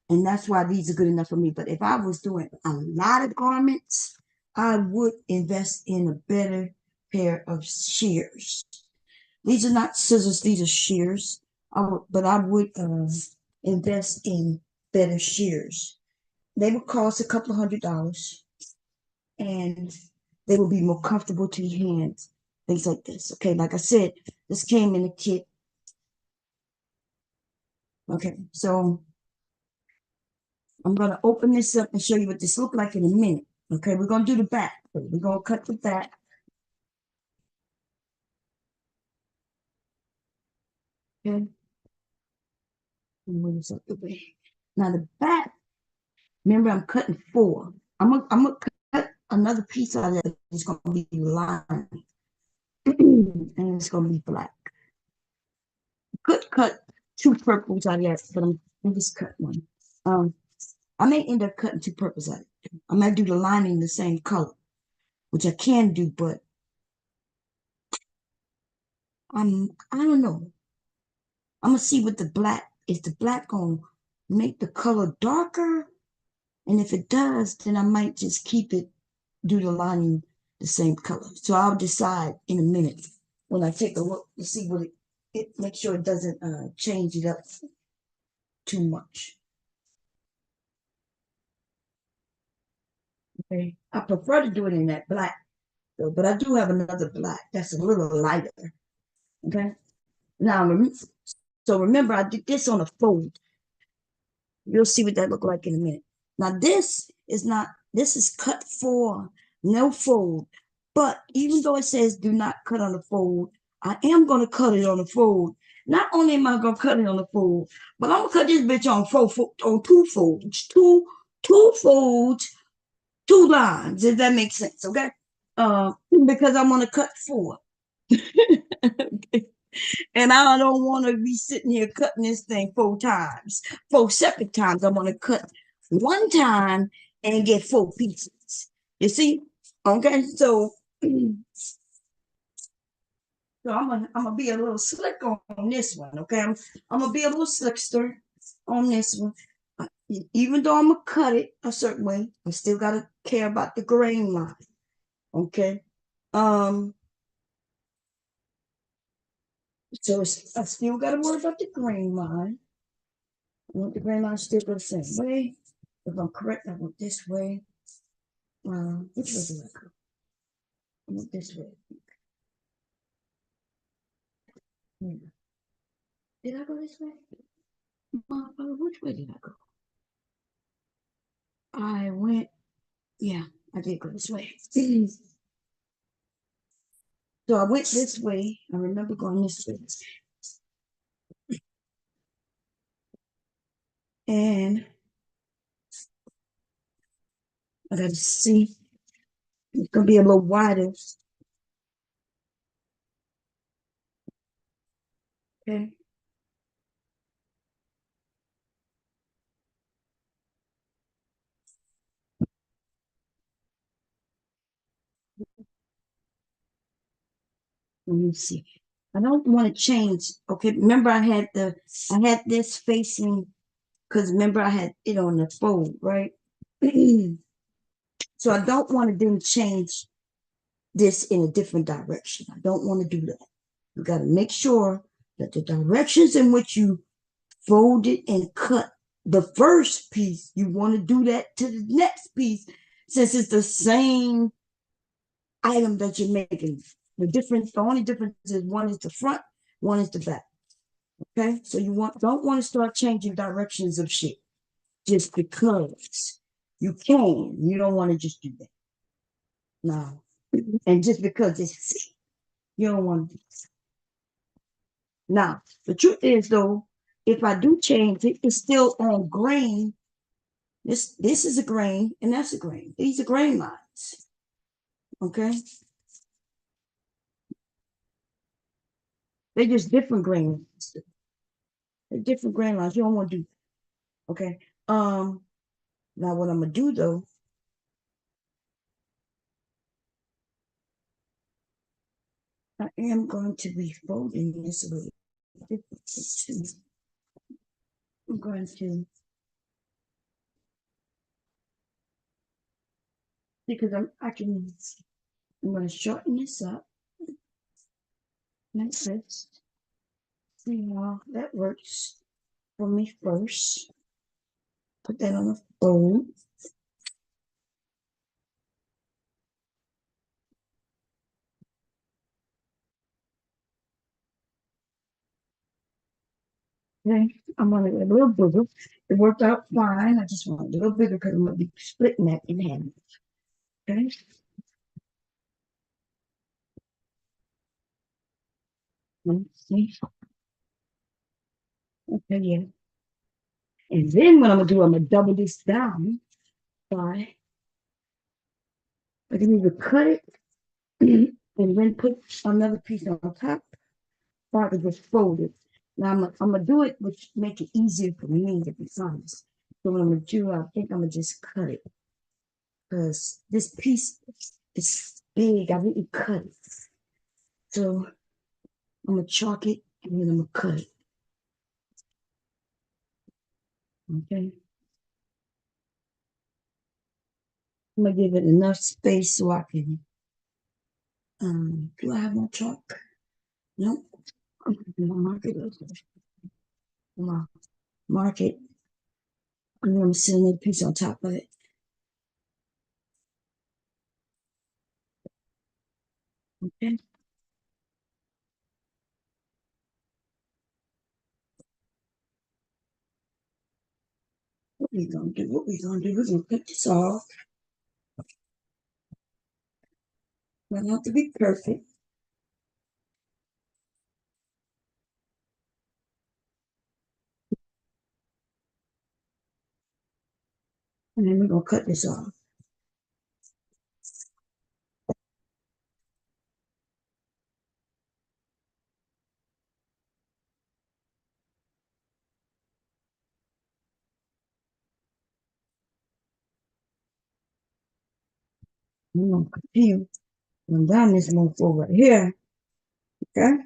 And that's why these are good enough for me. But if I was doing a lot of garments, I would invest in a better pair of shears. These are not scissors, these are shears. But I would invest in better shears. They would cost a couple of $100 and they will be more comfortable to your hands. Things like this. Okay, like I said, this came in a kit. Okay, so I'm gonna open this up and show you what this look like in a minute. Okay, we're gonna do the back. We're gonna cut the back. Okay. Move this up the way. Now the back, remember I'm cutting 4. I'm gonna cut another piece out of it. It's gonna be lined. And it's gonna be black. Could cut 2 purples out of that, but I'm just cut one. I may end up cutting 2 purples out of it. I might do the lining the same color, which I can do, but I don't know. I'm gonna see what the black is. The black gonna make the color darker, and if it does, then I might just keep it, do the lining the same color. So I'll decide in a minute when I take a look to see what it make sure it doesn't change it up too much. Okay, I prefer to do it in that black though, but I do have another black that's a little lighter. Okay, now so remember I did this on a fold. You'll see what that look like in a minute. Now this is cut for no fold, but even though it says do not cut on the fold, I am gonna cut it on the fold. Not only am I gonna cut it on the fold, but I'm gonna cut this bitch on 2 folds, two folds, 2 lines, if that makes sense, okay? Because I want to cut 4. Okay. And I don't want to be sitting here cutting this thing 4 times, 4 separate times. I want to cut 1 time and get 4 pieces. You see? Okay, so I'm gonna be a little slick on this one. Okay, I'm gonna be a little slickster on this one. Even though I'm gonna cut it a certain way, I still gotta care about the grain line. Okay. So I still got to worry about the grain line. I want the grain line still go the same way. If I'm correct, I went this way. Which way did I go? I went this way. Yeah. Did I go this way? Which way did I go? I went, yeah, I did go this way. So I went this way. I remember going this way. And I got to see. It's going to be a little wider. Okay. Let me see. I don't want to change. Okay, remember I had this facing, because remember I had it on the fold, right? So I don't want to then change this in a different direction. I don't want to do that. You got to make sure that the directions in which you fold it and cut the first piece, you want to do that to the next piece, since it's the same item that you're making. The only difference is one is the front, one is the back. Okay, so don't want to start changing directions of shit just because you can. You don't want to just do that. No, and just because it's you don't want to do that. Now, the truth is though, if I do change it, it's still on grain. This is a grain and that's a grain. These are grain lines. Okay. They're just different grain lines. They're different grain lines. You don't want to do that. Okay. Now what I'm gonna do though, I am going to be folding this a little bit. I'm going to, because I'm going to shorten this up like this. See how that works for me first. Put that on a fold. Okay, I'm gonna get a little bigger. It worked out fine. I just want a little bigger because I'm gonna be splitting that in half. Okay. Let's see. Okay, yeah. And then what I'm gonna do, I'm gonna double this down by I can either cut it and then put another piece on top, or I can just fold it. Now I'm gonna do it, which make it easier for me to be honest. So what I'm gonna do, I think I'm gonna just cut it because this piece is big. I really cut it. So I'm gonna chalk it and then I'm gonna cut it. Okay. I'm gonna give it enough space so I can. Do I have no chalk? Nope. I'm gonna mark it. I'm gonna mark it. And then I'm gonna set another piece on top of it. Okay. What we gonna do? What we gonna do? We're gonna cut this off. Doesn't have to be perfect. And then we're gonna cut this off. We're gonna continue going down this one over here. Okay.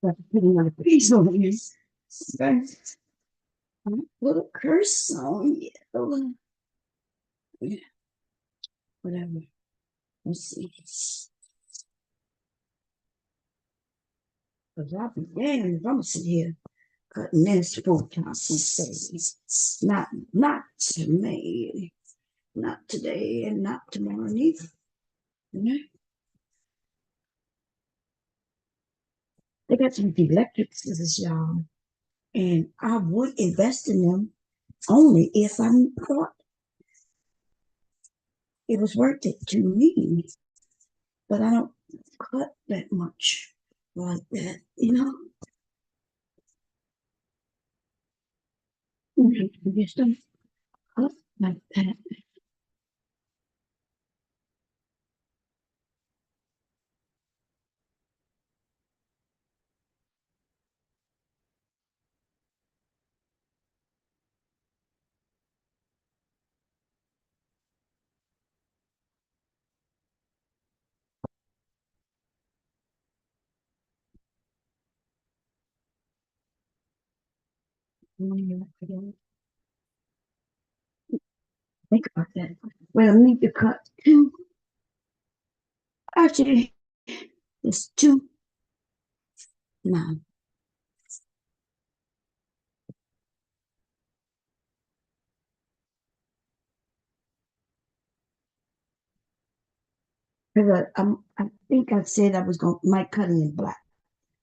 Got to put another piece over here. Okay. Put a curse on it. Yeah. Whatever. Let's see. Because I'll be damned if I'm gonna sit here cutting this 4 times and say, not to me, not today, and not tomorrow neither. You know? They got some electric scissors, y'all, and I would invest in them only if I thought it was worth it to me. But I don't cut that much like that, you know? Just don't cut like that. Think about that. Well, I need to cut two. Actually, it's two. No, because I think I said I was going to might cut it in black.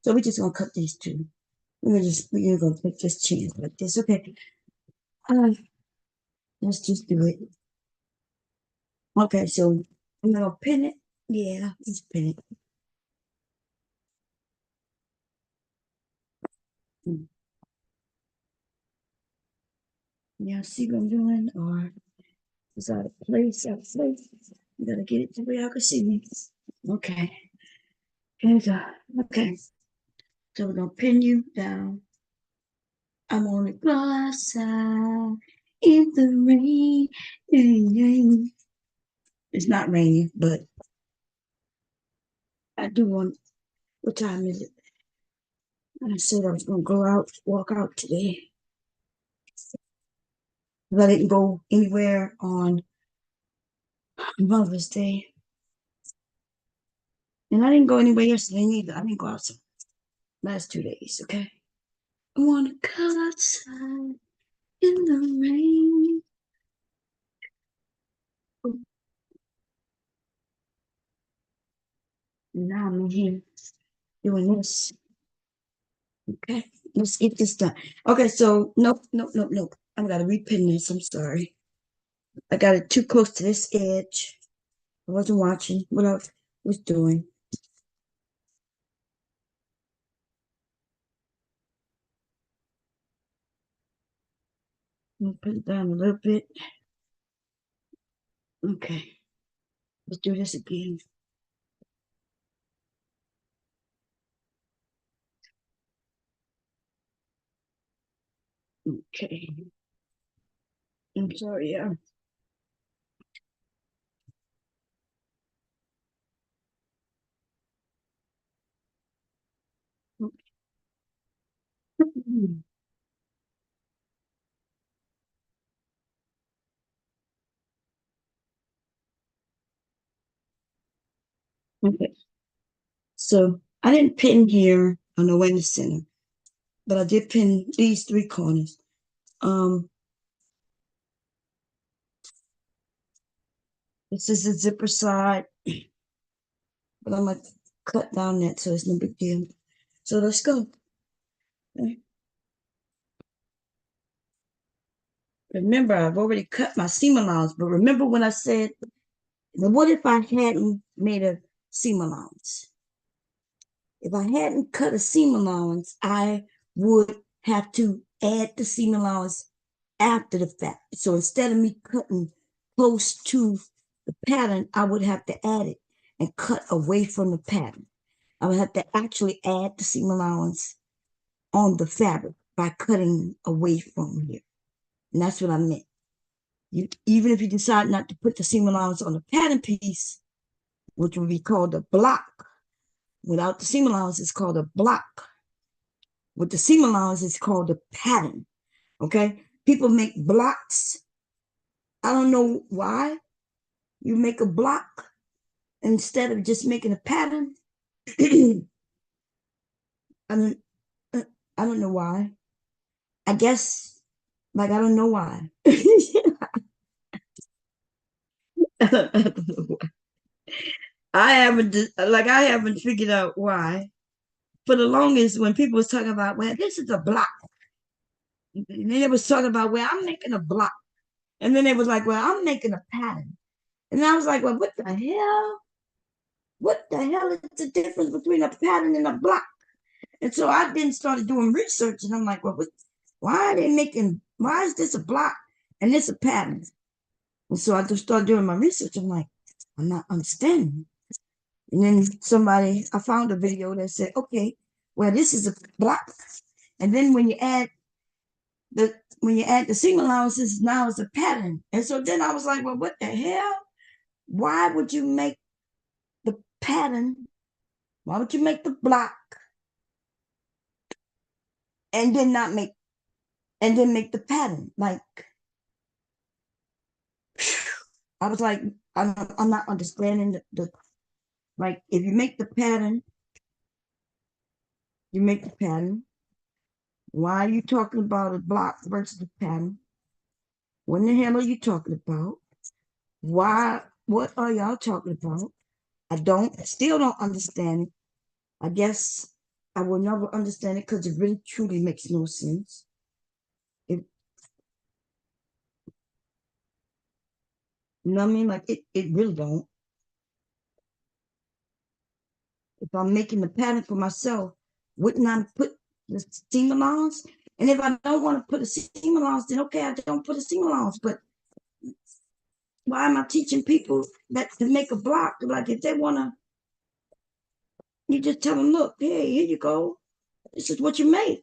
So we're just gonna cut these two. We're gonna take this chance like this. Okay. Uh, let's just do it. Okay, so I'm gonna pin it. Yeah, let's pin it. Mm. Y'all see what I'm doing? Or is out of place? Out of place? You gotta get it to where y'all can see me. Okay. Here we go. Okay. So we're gonna pin you down. I'm gonna go outside in the rain. It's not raining, but I do want. What time is it? I said I was gonna go out, walk out today. But I didn't go anywhere on Mother's Day. And I didn't go anywhere yesterday neither. I didn't go out some last 2 days, okay? I wanna go outside in the rain. Now I'm in here doing this. Okay, let's get this done. Okay, so nope, nope, nope, nope. I gotta repin this. I'm sorry. I got it too close to this edge. I wasn't watching what I was doing. I'm gonna put it down a little bit. Okay, let's do this again. Okay. I'm sorry, yeah. Okay. So I didn't pin here on the way in the center, but I did pin these three corners. This is the zipper side, but I'm gonna cut down that so it's no big deal. So let's go. Okay. Remember, I've already cut my seam allowance, but remember when I said, what if I hadn't made a seam allowance? If I hadn't cut a seam allowance, I would have to add the seam allowance after the fact. So instead of me cutting close to the pattern, I would have to add it and cut away from the pattern. I would have to actually add the seam allowance on the fabric by cutting away from here. And that's what I meant. Even if you decide not to put the seam allowance on the pattern piece, which would be called a block, without the seam allowance, it's called a block. With the seam allowance, it's called a pattern. Okay? People make blocks. I don't know why you make a block instead of just making a pattern. I don't I don't know why. I guess like I don't know why. I don't know why. I haven't figured out why. For the longest, when people was talking about, well, this is a block, and then they was talking about, well, I'm making a block, and then they was like, well, I'm making a pattern, and I was like, well, what the hell? What the hell is the difference between a pattern and a block? And so I then started doing research, and I'm like, well, why are they making? Why is this a block and this a pattern? And so I just started doing my research. I'm like, I'm not understanding. And then I found a video that said, okay, well, this is a block. And then when you add the seam allowances, now it's a pattern. And so then I was like, well, what the hell? Why would you make the pattern? Why would you make the block and then not make and then make the pattern? Like I was like, I'm not understanding the like if you make the pattern, you make the pattern. Why are you talking about a block versus a pattern? What in the hell are you talking about? Why? What are y'all talking about? Still don't understand it. I guess I will never understand it because it really truly makes no sense. It, you know what I mean? Like it really don't. If I'm making the pattern for myself, wouldn't I put the seam allowance? And if I don't want to put a seam allowance, then okay, I don't put a seam allowance. But why am I teaching people that to make a block? Like if they wanna, you just tell them, look, hey, here you go. This is what you made.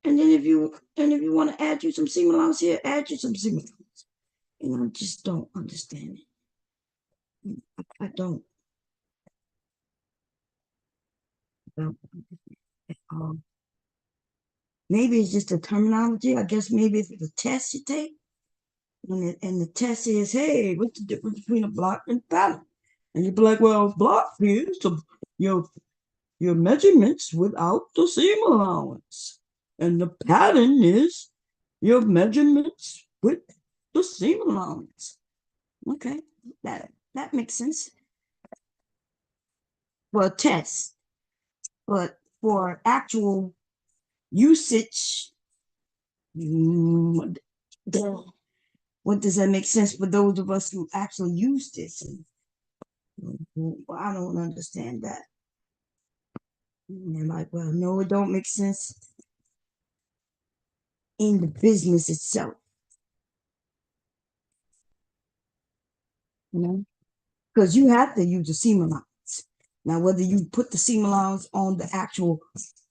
And then if you want to add you some seam allowance here, add you some seam allowance. And I just don't understand it. I don't. Maybe it's just a terminology. I guess maybe it's a test you take. And the test is, hey, what's the difference between a block and pattern? And you'd be like, well, block is your your measurements without the seam allowance. And the pattern is your measurements with the seam allowance. Okay, that makes sense for a test, but for actual usage, mm, what does that make sense for those of us who actually use this? And, I don't understand that. And they're like, well, no, it don't make sense in the business itself, you know, because you have to use the seam allowance. Now, whether you put the seam allowance on the actual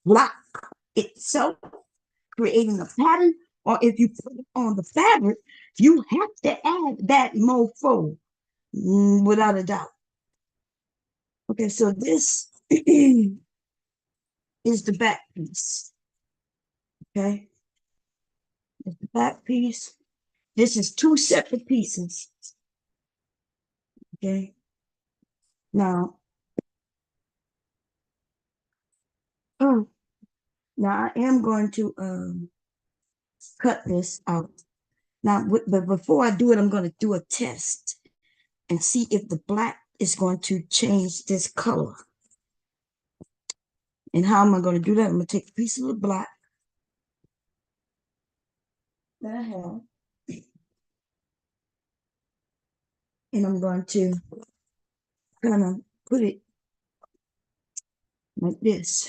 block itself, creating a pattern, or if you put it on the fabric, you have to add that mofo, without a doubt. Okay, so this is the back piece. Okay, it's the back piece. This is two separate pieces. Okay, now, oh, now I am going to cut this out. Now, but before I do it, I'm going to do a test and see if the black is going to change this color. And how am I going to do that? I'm going to take a piece of the black that I have, and I'm going to kind of put it like this.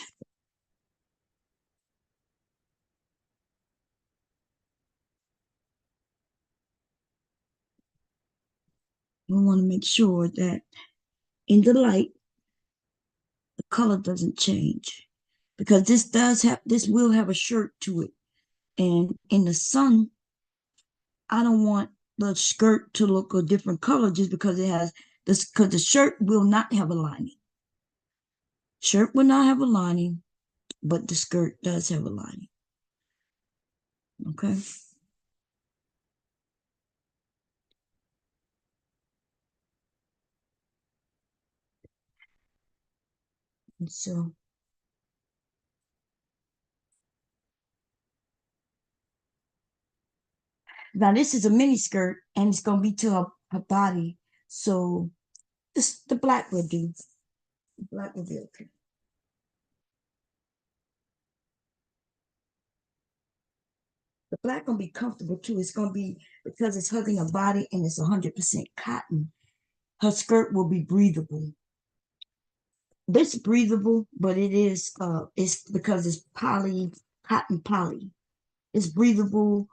I want to make sure that in the light, the color doesn't change, because this will have a shirt to it. And in the sun, I don't want the skirt to look a different color just because it has this, because the shirt will not have a lining. Shirt will not have a lining, but the skirt does have a lining. Okay. And so now this is a mini skirt and it's gonna be to her body. So the black will do. The black will be okay. The black gonna be comfortable too. It's gonna be, because it's hugging her body and it's 100% cotton. Her skirt will be breathable. This breathable, but it's because it's poly, cotton poly. It's breathable,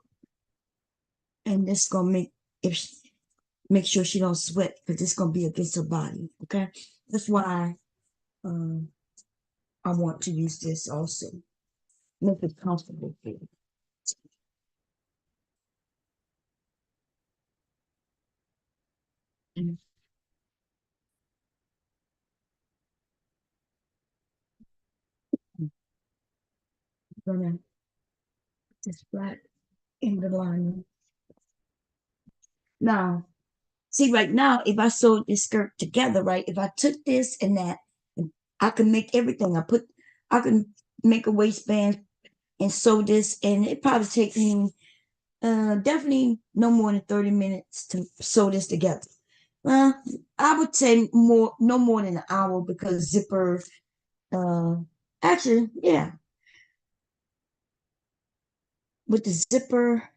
and it's gonna if she, make sure she don't sweat, because it's gonna be against her body. Okay, that's why um, I want to use this also. Make it comfortable for you. And I'm gonna put this black in the lining. Now, see, right now, if I sewed this skirt together, right, if I took this and that, I can make everything. I can make a waistband and sew this, and it probably take me definitely no more than 30 minutes to sew this together. Well, I would say no more than an hour, because zipper, uh, actually, yeah, with the zipper,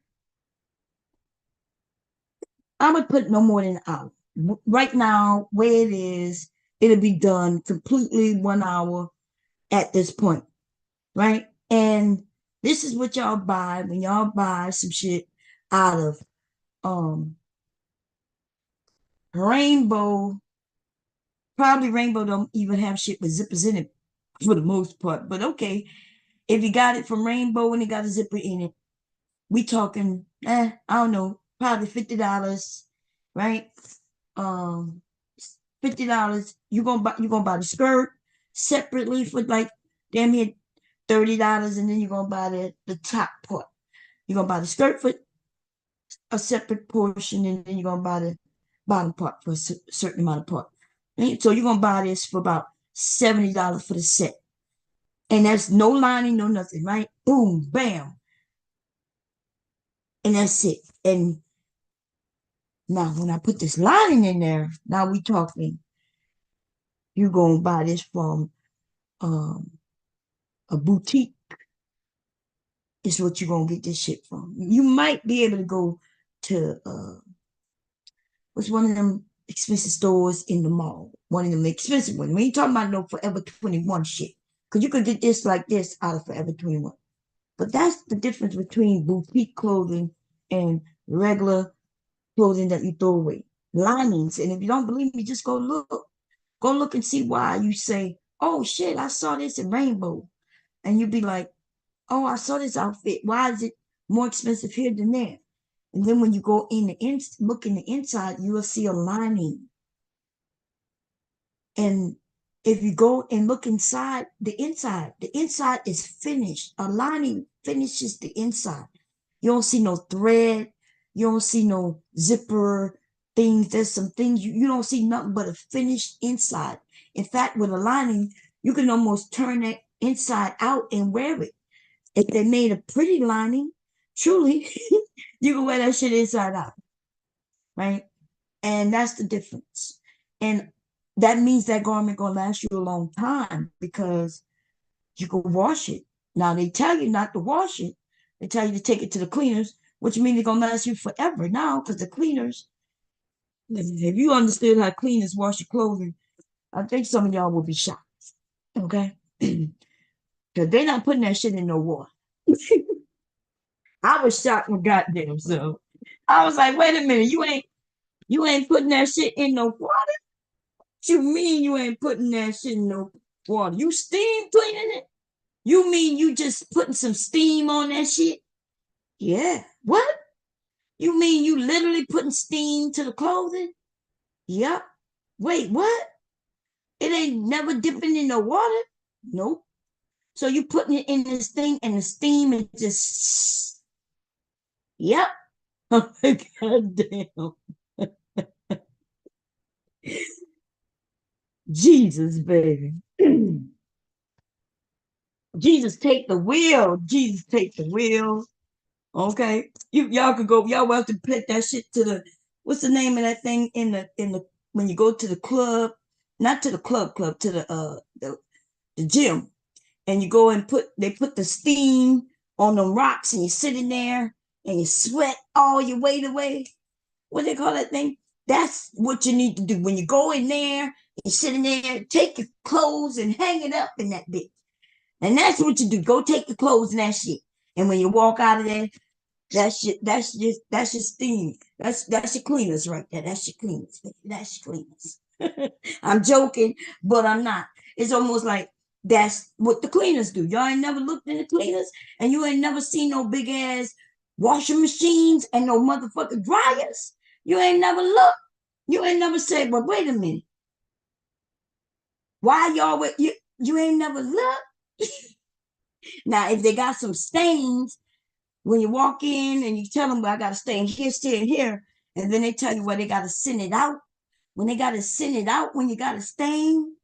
I would put no more than an hour. Right now, where it is, it'll be done completely 1 hour at this point, right? And This is what y'all buy when y'all buy some shit out of Rainbow. Probably Rainbow don't even have shit with zippers in it for the most part. But okay, if you got it from Rainbow and it got a zipper in it, we talking, I don't know, probably $50, right? Um, $50. You gonna buy the skirt separately for like damn near $30, and then you're gonna buy the top part. You're gonna buy the skirt for a separate portion, and then you're gonna buy the bottom part for a certain amount of part. And so you're gonna buy this for about $70 for the set. And that's no lining, no nothing, right? Boom, bam. And that's it. And now when I put this lining in there, now we talking, you're gonna buy this from um a boutique is what you're gonna get this shit from. You might be able to go to what's one of them expensive stores in the mall, one of them expensive ones. We ain't talking about no Forever 21 shit. Cause you could get this like this out of Forever 21. But that's the difference between boutique clothing and regular clothing that you throw away. Linings. And if you don't believe me, just go look. Go look and see why you say, oh shit, I saw this in Rainbow. And you'd be like, oh, I saw this outfit. Why is it more expensive here than there? And then when you go in look in the inside, you will see a lining. And if you go and look inside, the inside is finished. A lining finishes the inside. You don't see no thread. You don't see no zipper things. There's some things you don't see nothing but a finished inside. In fact, with a lining, you can almost turn that inside out and wear it. If they made a pretty lining, truly, you can wear that shit inside out, right? And that's the difference. And that means that garment gonna last you a long time because you can wash it. Now they tell you not to wash it. They tell you to take it to the cleaners, which means it's gonna last you forever now because the cleaners, if you understood how cleaners wash your clothing, I think some of y'all will be shocked. Okay? Because they're not putting that shit in no water. I was shocked with goddamn so. I was like, wait a minute, you ain't putting that shit in no water. What you mean you ain't putting that shit in no water? You steam cleaning it? You mean you just putting some steam on that shit? Yeah. What? You mean you literally putting steam to the clothing? Yep. Wait, what? It ain't never dipping in the water? Nope. So you putting it in this thing and the steam is just, yep. God damn. Jesus, baby. Jesus, take the wheel. Jesus, take the wheel. Okay. Y'all could go, y'all will have to put that shit to the, what's the name of that thing in the when you go to the club, not to the club, to the gym, and you go and they put the steam on them rocks and you sit in there and you sweat all your weight away. What they call that thing? That's what you need to do. When you go in there, you sit in there, take your clothes and hang it up in that bitch. And that's what you do. Go take the clothes and that shit. And when you walk out of there, that's your steam. That's your cleaners right there. That's your cleaners. That's your cleaners. I'm joking, but I'm not. It's almost like that's what the cleaners do. Y'all ain't never looked in the cleaners, and you ain't never seen no big ass washing machines and no motherfucking dryers. You ain't never looked. You ain't never said, "But wait a minute, why y'all with you? You ain't never looked." Now, if they got some stains when you walk in and you tell them, well, I got to stay in here, stay in here, and then they tell you where they got to send it out. When they got to send it out, when you got a stain,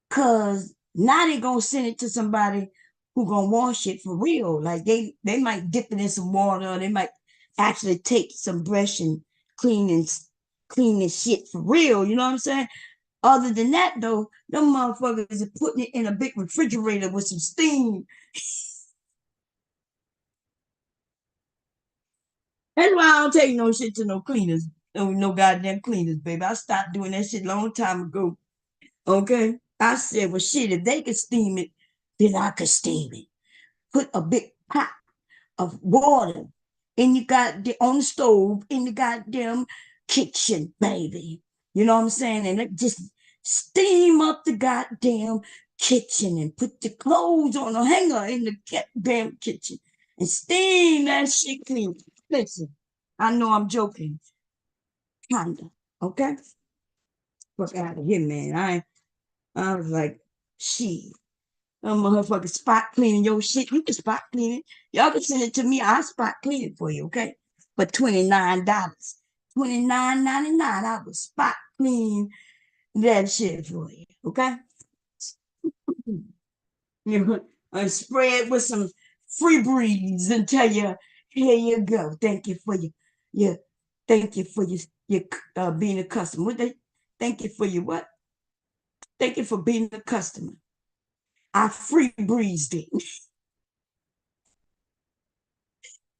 because now they going to send it to somebody who going to wash it for real. Like they might dip it in some water, or they might actually take some brush and clean this shit for real. You know what I'm saying? Other than that, though, them motherfuckers are putting it in a big refrigerator with some steam. That's why I don't take no shit to no cleaners. No goddamn cleaners, baby. I stopped doing that shit a long time ago. Okay? I said, well, shit, if they could steam it, then I could steam it. Put a big pot. of water in you got on the stove in the goddamn kitchen, baby. You know what I'm saying? And it just steam up the goddamn kitchen and put the clothes on a hanger in the goddamn kitchen and steam that shit clean. Listen, I know I'm joking, kinda. Okay, fuck out of here, man. I was like, shit. I'm motherfucking spot cleaning your shit. You can spot clean it. Y'all can send it to me. I'll spot clean it for you, okay? For $29. $29.99. I will spot clean that shit for you, okay? You know, I spray it with some Febreze and tell you, here you go. Thank you for your thank you for your being a customer. Thank you for your what? Thank you for being a customer. I Febrezed it.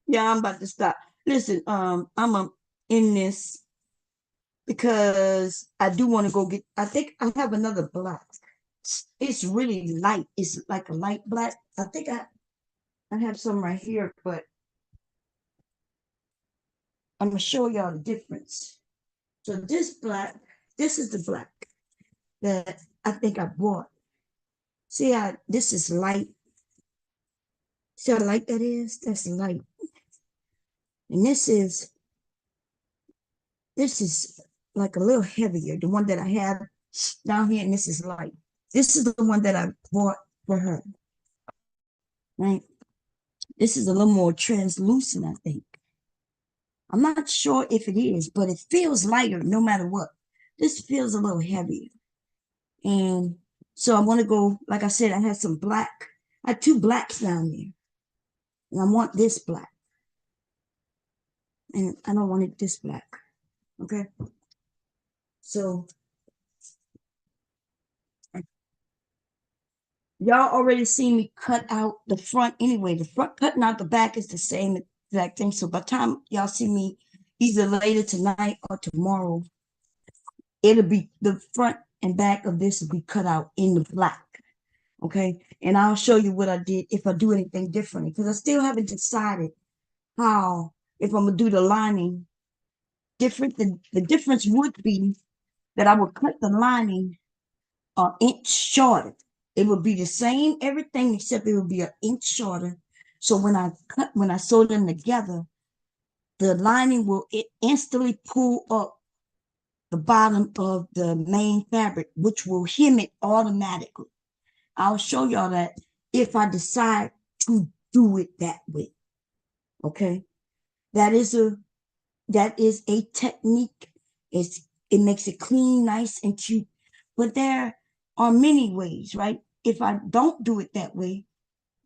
Yeah, I'm about to stop. Listen, I'm in this because I do want to go get. I think I have another black. It's really light. It's like a light black. I think I have some right here, but I'm gonna show y'all the difference. So this black, this is the black that I think I bought. See how this is light. See how light that is? That's light. And this is like a little heavier. The one that I have down here, and this is light. This is the one that I bought for her. Right? This is a little more translucent, I think. I'm not sure if it is, but it feels lighter no matter what. This feels a little heavier. And so I want to go, like I said, I had some black. I had two blacks down there. And I want this black. And I don't want it this black. Okay. So y'all already seen me cut out the front anyway. The front cutting out the back is the same exact thing. So by the time y'all see me either later tonight or tomorrow, it'll be the front and back of this will be cut out in the black. Okay. And I'll show you what I did if I do anything differently because I still haven't decided how, if I'm gonna do the lining different. The difference would be that I would cut the lining an inch shorter. It would be the same everything except it would be an inch shorter. So when I sew them together, the lining will instantly pull up the bottom of the main fabric, which will hem it automatically. I'll show y'all that if I decide to do it that way. Okay. That is a technique. It makes it clean, nice, and cute. But there are many ways, right? If I don't do it that way,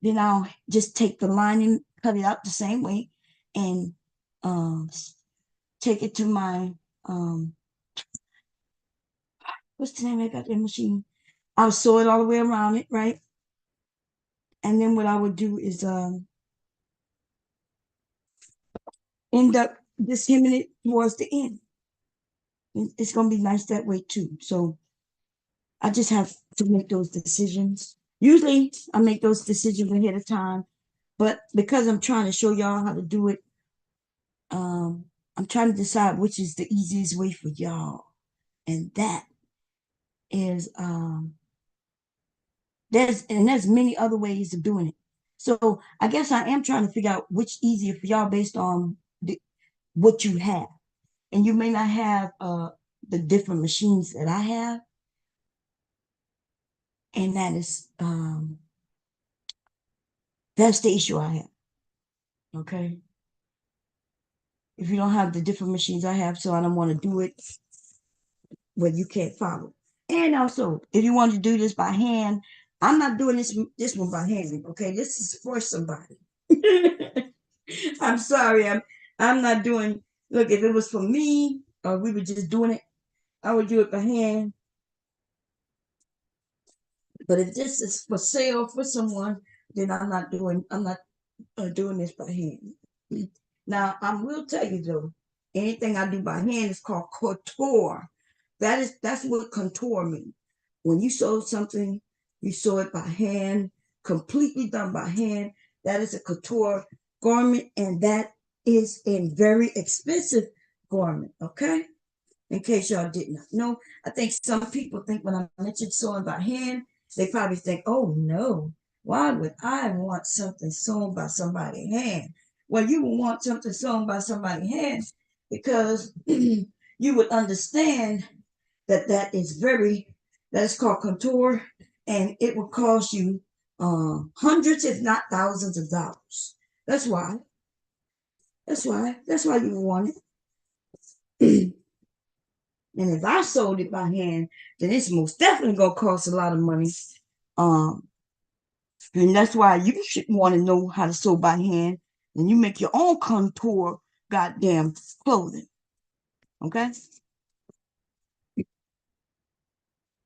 then I'll just take the lining, cut it out the same way, and take it to my what's the name of that machine? I'll sew it all the way around it, right? And then what I would do is end up just hemming it towards the end. It's gonna be nice that way too. So I just have to make those decisions. Usually I make those decisions ahead of time, but because I'm trying to show y'all how to do it, I'm trying to decide which is the easiest way for y'all. And that is there's many other ways of doing it. So I guess I am trying to figure out which easier for y'all based on what you have. And you may not have the different machines that I have. And that's the issue I have. Okay. If you don't have the different machines I have, so I don't want to do it where you can't follow. And also, if you want to do this by hand, I'm not doing this one by hand. Okay, this is for somebody. I'm sorry, I'm not doing. Look, if it was for me, or we were just doing it, I would do it by hand. But if this is for sale for someone, then I'm not doing this by hand. Now, I will tell you though, anything I do by hand is called couture. That's what contour means. When you sew something, you sew it by hand, completely done by hand. That is a couture garment, and that is a very expensive garment, okay? In case y'all did not know. I think some people think when I mentioned sewing by hand, they probably think, oh no, why would I want something sewn by somebody's hand? Well, you would want something sewn by somebody's hand because you would understand that that is called couture, and it will cost you hundreds, if not thousands of dollars. That's why. That's why you want it. And if I sold it by hand, then it's most definitely gonna cost a lot of money. Um, and that's why you should want to know how to sew by hand, and you make your own contour goddamn clothing. Okay?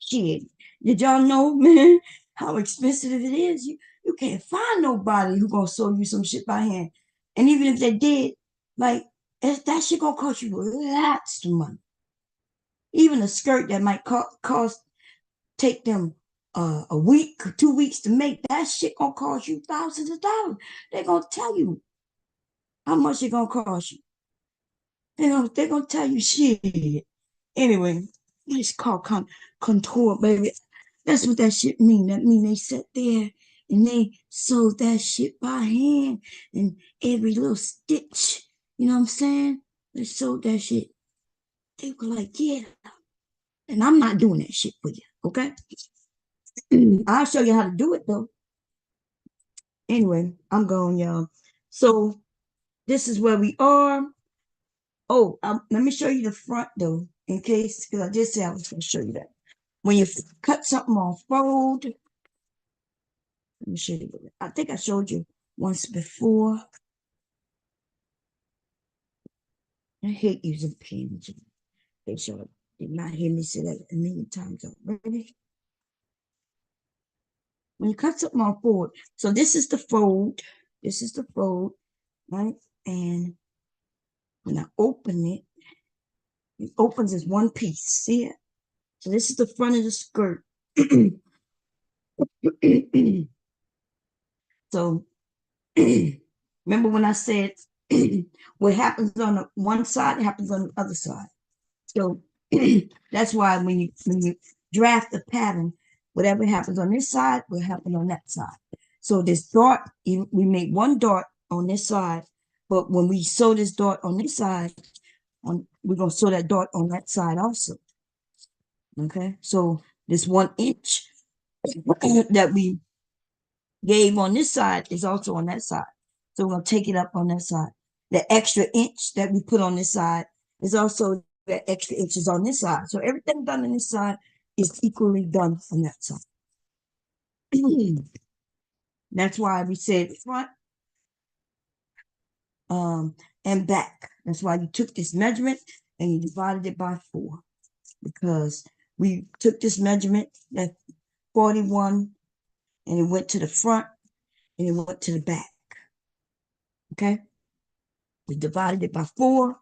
Shit. Did y'all know, man, how expensive it is? You can't find nobody who gonna sew you some shit by hand. And even if they did, like that shit gonna cost you lots of money. Even a skirt that might cost take them a week or 2 weeks to make, that shit gonna cost you thousands of dollars. They're gonna tell you how much it gonna cost you. They're gonna tell you shit. Anyway, it's called contour, baby. That's what that shit mean. That mean they sat there and they sewed that shit by hand, and every little stitch, you know what I'm saying? They sewed that shit. They were like, yeah. And I'm not doing that shit for you, okay? I'll show you how to do it though. Anyway, I'm going, y'all. So this is where we are. Oh, let me show you the front though, in case, because I did say I was going to show you that. When you cut something on fold, let me show you. I think I showed you once before. I hate using pins. They sure did not hear me say that a million times already. When you cut something on fold, so this is the fold. This is the fold, right? And when I open it, it opens as one piece. See it? So this is the front of the skirt. So remember when I said what happens on the one side happens on the other side. So that's why when you draft the pattern, whatever happens on this side will happen on that side. So this dart, we made one dart on this side, but when we sew this dart on this side, we're gonna sew that dart on that side also. Okay, so this 1 inch that we gave on this side is also on that side. So we're gonna take it up on that side. The extra inch that we put on this side is also the extra inches on this side. So everything done on this side is equally done on that side. That's why we said front and back. That's why you took this measurement and you divided it by 4, because we took this measurement at 41 and it went to the front and it went to the back. Okay, we divided it by 4,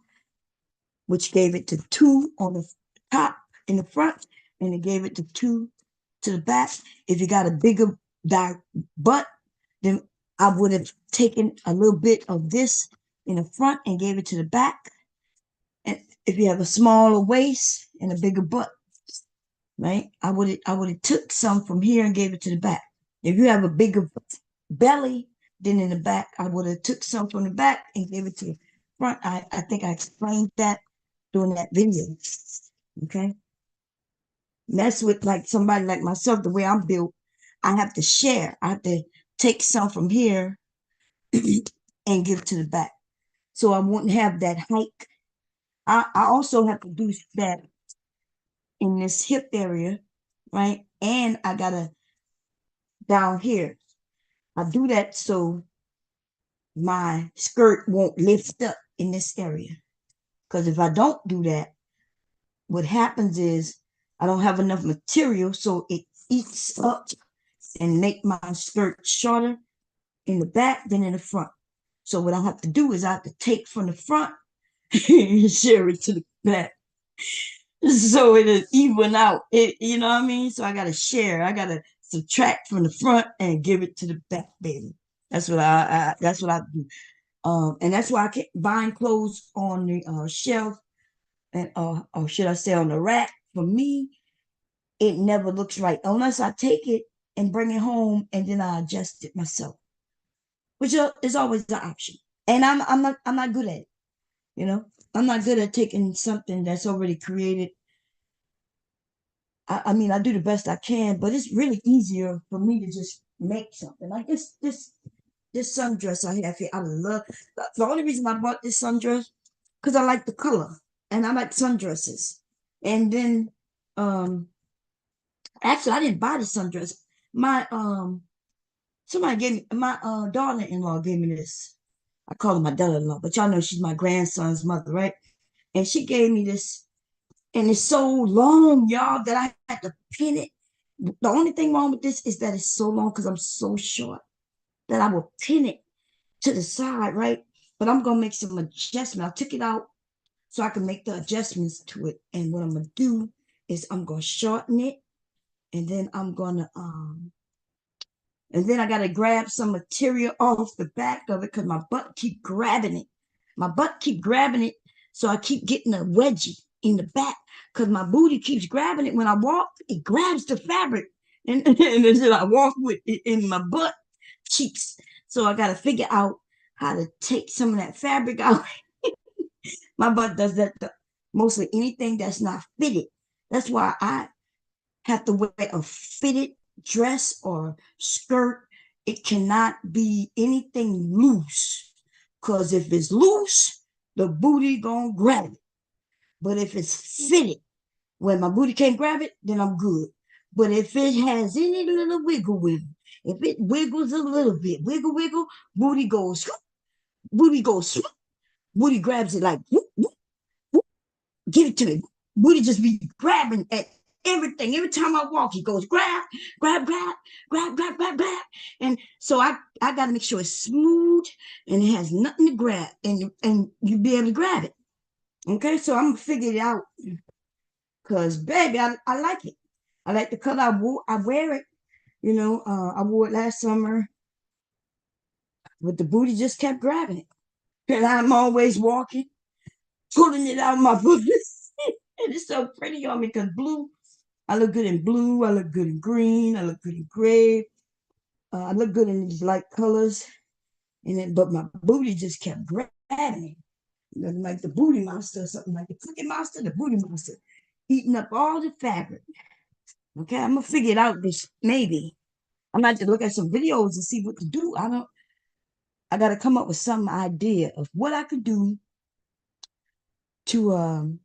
which gave it to 2 on the top in the front, and it gave it to 2 to the back. If you got a bigger butt, then I would have taken a little bit of this in the front and gave it to the back. And if you have a smaller waist and a bigger butt, right, I would have took some from here and gave it to the back. If you have a bigger belly than in the back, I would have took some from the back and gave it to the front. I think I explained that during that video. Okay. And that's with like somebody like myself, the way I'm built, I have to share. I have to take some from here and give to the back. So I wouldn't have that hike. I also have to do that in this hip area, right? And I gotta down here. I do that so my skirt won't lift up in this area. Because if I don't do that, what happens is I don't have enough material, so it eats up and make my skirt shorter in the back than in the front. So what I have to do is I have to take from the front and share it to the back. So it'll even out. You know what I mean? So I gotta share. I gotta subtract from the front and give it to the back, baby. That's what I do. And that's why I keep buying clothes on the shelf, and or should I say on the rack. For me, it never looks right unless I take it and bring it home and then I adjust it myself, which is always the option. And I'm not good at it. You know, I'm not good at taking something that's already created. I mean, I do the best I can, but it's really easier for me to just make something like this sundress I have here. I love the only reason I bought this sundress because I like the color and I like sundresses. And then um actually I didn't buy the sundress. My somebody gave me my daughter-in-law gave me this. I call her my daughter-in-law, but y'all know she's my grandson's mother, right? And she gave me this, and it's so long, y'all, that I had to pin it. The only thing wrong with this is that it's so long because I'm so short that I will pin it to the side, right? But I'm gonna make some adjustment. I took it out so I can make the adjustments to it. And what I'm gonna do is I'm gonna shorten it, and then and then I gotta grab some material off the back of it because my butt keep grabbing it. My butt keep grabbing it, so I keep getting a wedgie in the back because my booty keeps grabbing it. When I walk, it grabs the fabric, and then I walk with it in my butt cheeks. So I gotta figure out how to take some of that fabric out. My butt does that mostly anything that's not fitted. That's why I have to wear a fitted dress or skirt. It cannot be anything loose. Because if it's loose, the booty gonna grab it. But if it's fitted, when my booty can't grab it, then I'm good. But if it has any little wiggle wiggle, if it wiggles a little bit, wiggle wiggle, booty goes, booty goes, booty grabs it like whoop, whoop, whoop, give it to me. Booty just be grabbing at everything. Every time I walk, he goes grab, grab, grab, grab, grab, grab, grab. And so I got to make sure it's smooth and it has nothing to grab, and you be able to grab it. Okay, so I'm gonna figure it out because baby, I like it. I like the color. I wear it. You know, I wore it last summer, but the booty just kept grabbing it, and I'm always walking, pulling it out of my booty. And it's so pretty on me because blue, I look good in blue. I look good in green. I look good in gray. I look good in these light colors. And then, but my booty just kept grabbing, like the booty monster or something, like the cookie monster, the booty monster, eating up all the fabric. Okay, I'm gonna figure it out. This maybe I'm gonna have to look at some videos and see what to do. I don't. I got to come up with some idea of what I could do to um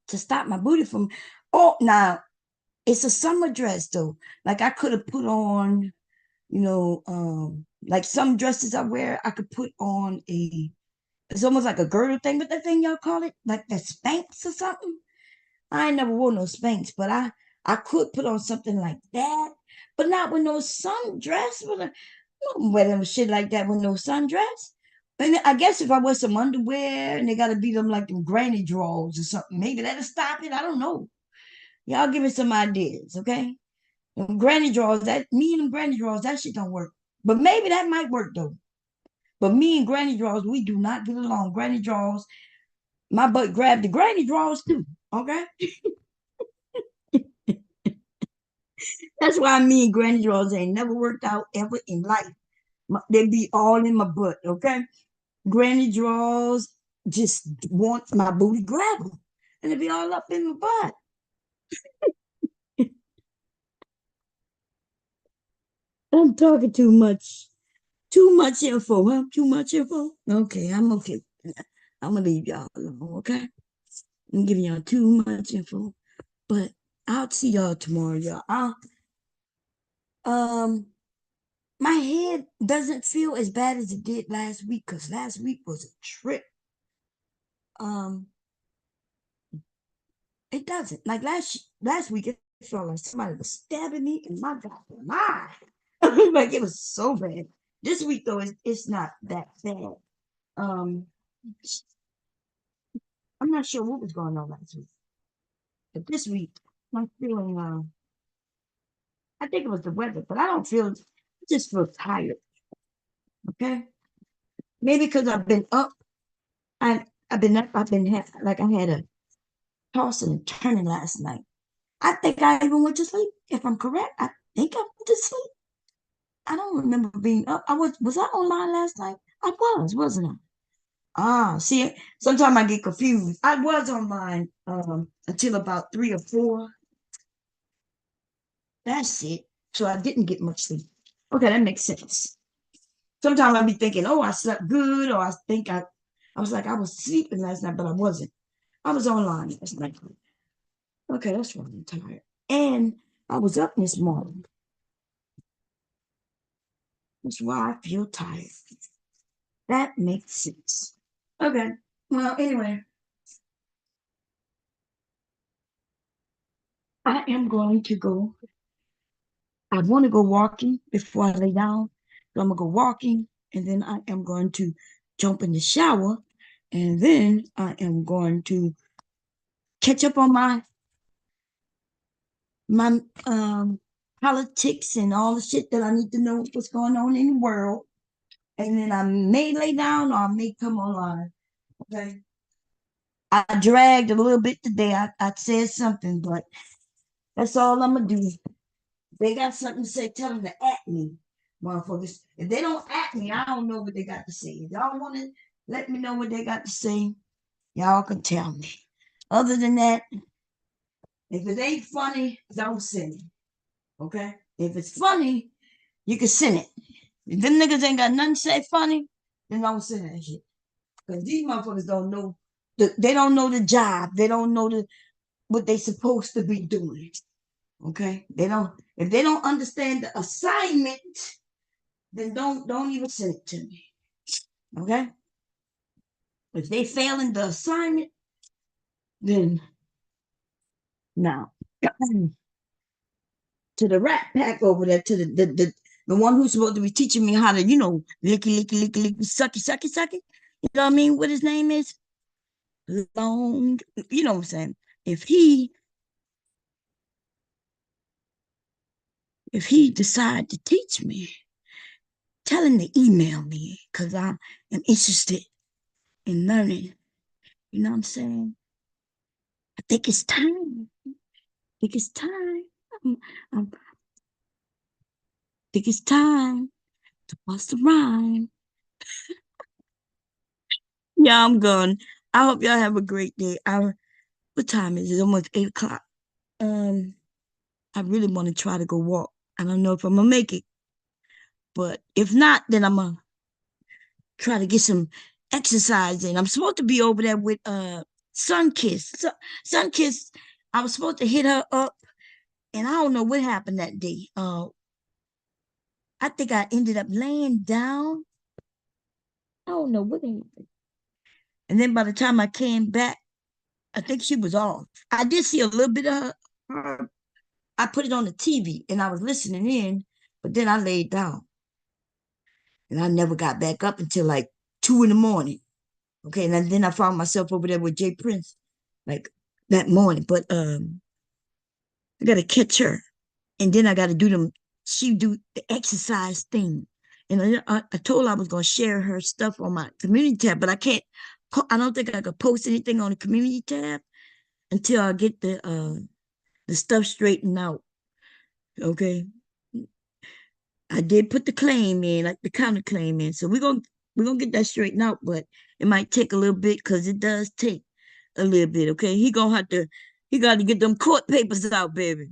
to stop my booty from. Oh, now it's a summer dress though. Like I could have put on, like some dresses I wear, I could put on it's almost like a girdle thing, but that thing y'all call it, like that Spanx or something. I ain't never wore no Spanx, but I could put on something like that, but not with no sundress. With a no wear them shit like that with no sundress. And I guess if I wear some underwear and they gotta be them like them granny drawers or something, maybe that'll stop it. I don't know. Y'all give me some ideas, okay? Granny drawers, that me and them granny drawers, that shit don't work. But maybe that might work though. But me and granny drawers, we do not get along. Granny drawers, my butt grabbed the granny drawers too. Okay. That's why me and granny drawers ain't never worked out ever in life. They be all in my butt. Okay. Granny drawers just want my booty grab them. And it be all up in my butt. I'm talking too much. Too much info, huh? Too much info? Okay, I'm okay. I'm gonna leave y'all alone, okay? I'm giving y'all too much info. But I'll see y'all tomorrow, y'all. Um my head doesn't feel as bad as it did last week because last week was a trip. Um, it doesn't. Like last week it felt like somebody was stabbing me in my goddamn eye. Like it was so bad. This week though, it's not that bad. Um, I'm not sure what was going on last week, but this week I'm feeling. I think it was the weather, but I don't feel. I just feel tired. Okay. Maybe because I've been up. I've been up. Like I had a tossing and turning last night. I think I even went to sleep. If I'm correct, I think I went to sleep. I don't remember being up. Was I online last night? I was, wasn't I? Ah, see, sometimes I get confused. I was online until about 3 or 4. That's it. So I didn't get much sleep. Okay, that makes sense. Sometimes I be thinking, oh, I slept good, or I was like, I was sleeping last night, but I wasn't. I was online last night. Okay, that's why I'm tired. And I was up this morning. That's why I feel tired. That makes sense. Okay. Well, anyway, I am going to go. I want to go walking before I lay down. So I'm going to go walking, and then I am going to jump in the shower, and then I am going to catch up on my politics and all the shit that I need to know what's going on in the world. And then I may lay down or I may come online. Okay. I dragged a little bit today. I said something, but that's all I'm gonna do. They got something to say, tell them to at me, motherfuckers. If they don't at me, I don't know what they got to say. If y'all want to let me know what they got to say, y'all can tell me. Other than that, if it ain't funny, don't send it. Okay? If it's funny, you can send it. If them niggas ain't got nothing to say funny, then don't send that shit. Because these motherfuckers don't know they don't know the job. They don't know what they supposed to be doing. Okay? They don't if they don't understand the assignment, then don't even send it to me. Okay? If they fail in the assignment, then now to the rat pack over there, to the one who's supposed to be teaching me how to, licky, licky, licky, licky, sucky, sucky, sucky. You know what I mean? What his name is? Long, you know what I'm saying? If he if he decide to teach me, tell him to email me because I am interested in learning. You know what I'm saying? I think it's time. I think it's time. I think it's time to bust a rhyme. Yeah, I'm gone. I hope y'all have a great day. What time is it? Almost 8 o'clock. Um, I really want to try to go walk. I don't know if I'm gonna make it, but if not, then I'm gonna try to get some exercise in. I'm supposed to be over there with Sunkiss. Sunkiss, I was supposed to hit her up, and I don't know what happened that day. I think I ended up laying down. I don't know what happened. And then by the time I came back, I think she was off. I did see a little bit of her. I put it on the TV and I was listening in, but then I laid down and I never got back up until like 2 in the morning. Okay, and then I found myself over there with Jay Prince, like that morning. But I gotta catch her, and then I gotta do them. She do the exercise thing, and I told her I was gonna share her stuff on my community tab, but I can't. I don't think I could post anything on the community tab until I get the stuff straightened out. Okay, I did put the claim in, like the counterclaim in, so we're gonna get that straightened out, but it might take a little bit because it does take a little bit. Okay, he got to get them court papers out, baby.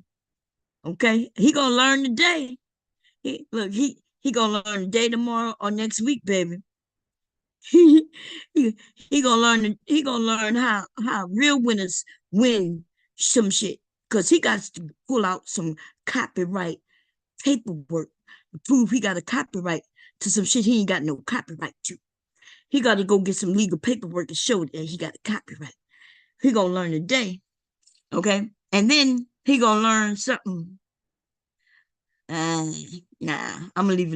Okay, he gonna learn today. He gonna learn today, tomorrow, or next week, baby. he, he gonna learn how real winners win some shit because he got to pull out some copyright paperwork to prove he got a copyright to some shit he ain't got no copyright to. He got to go get some legal paperwork to show that he got a copyright. He gonna learn today, okay, and then he gonna learn something. Nah, I'm gonna leave it.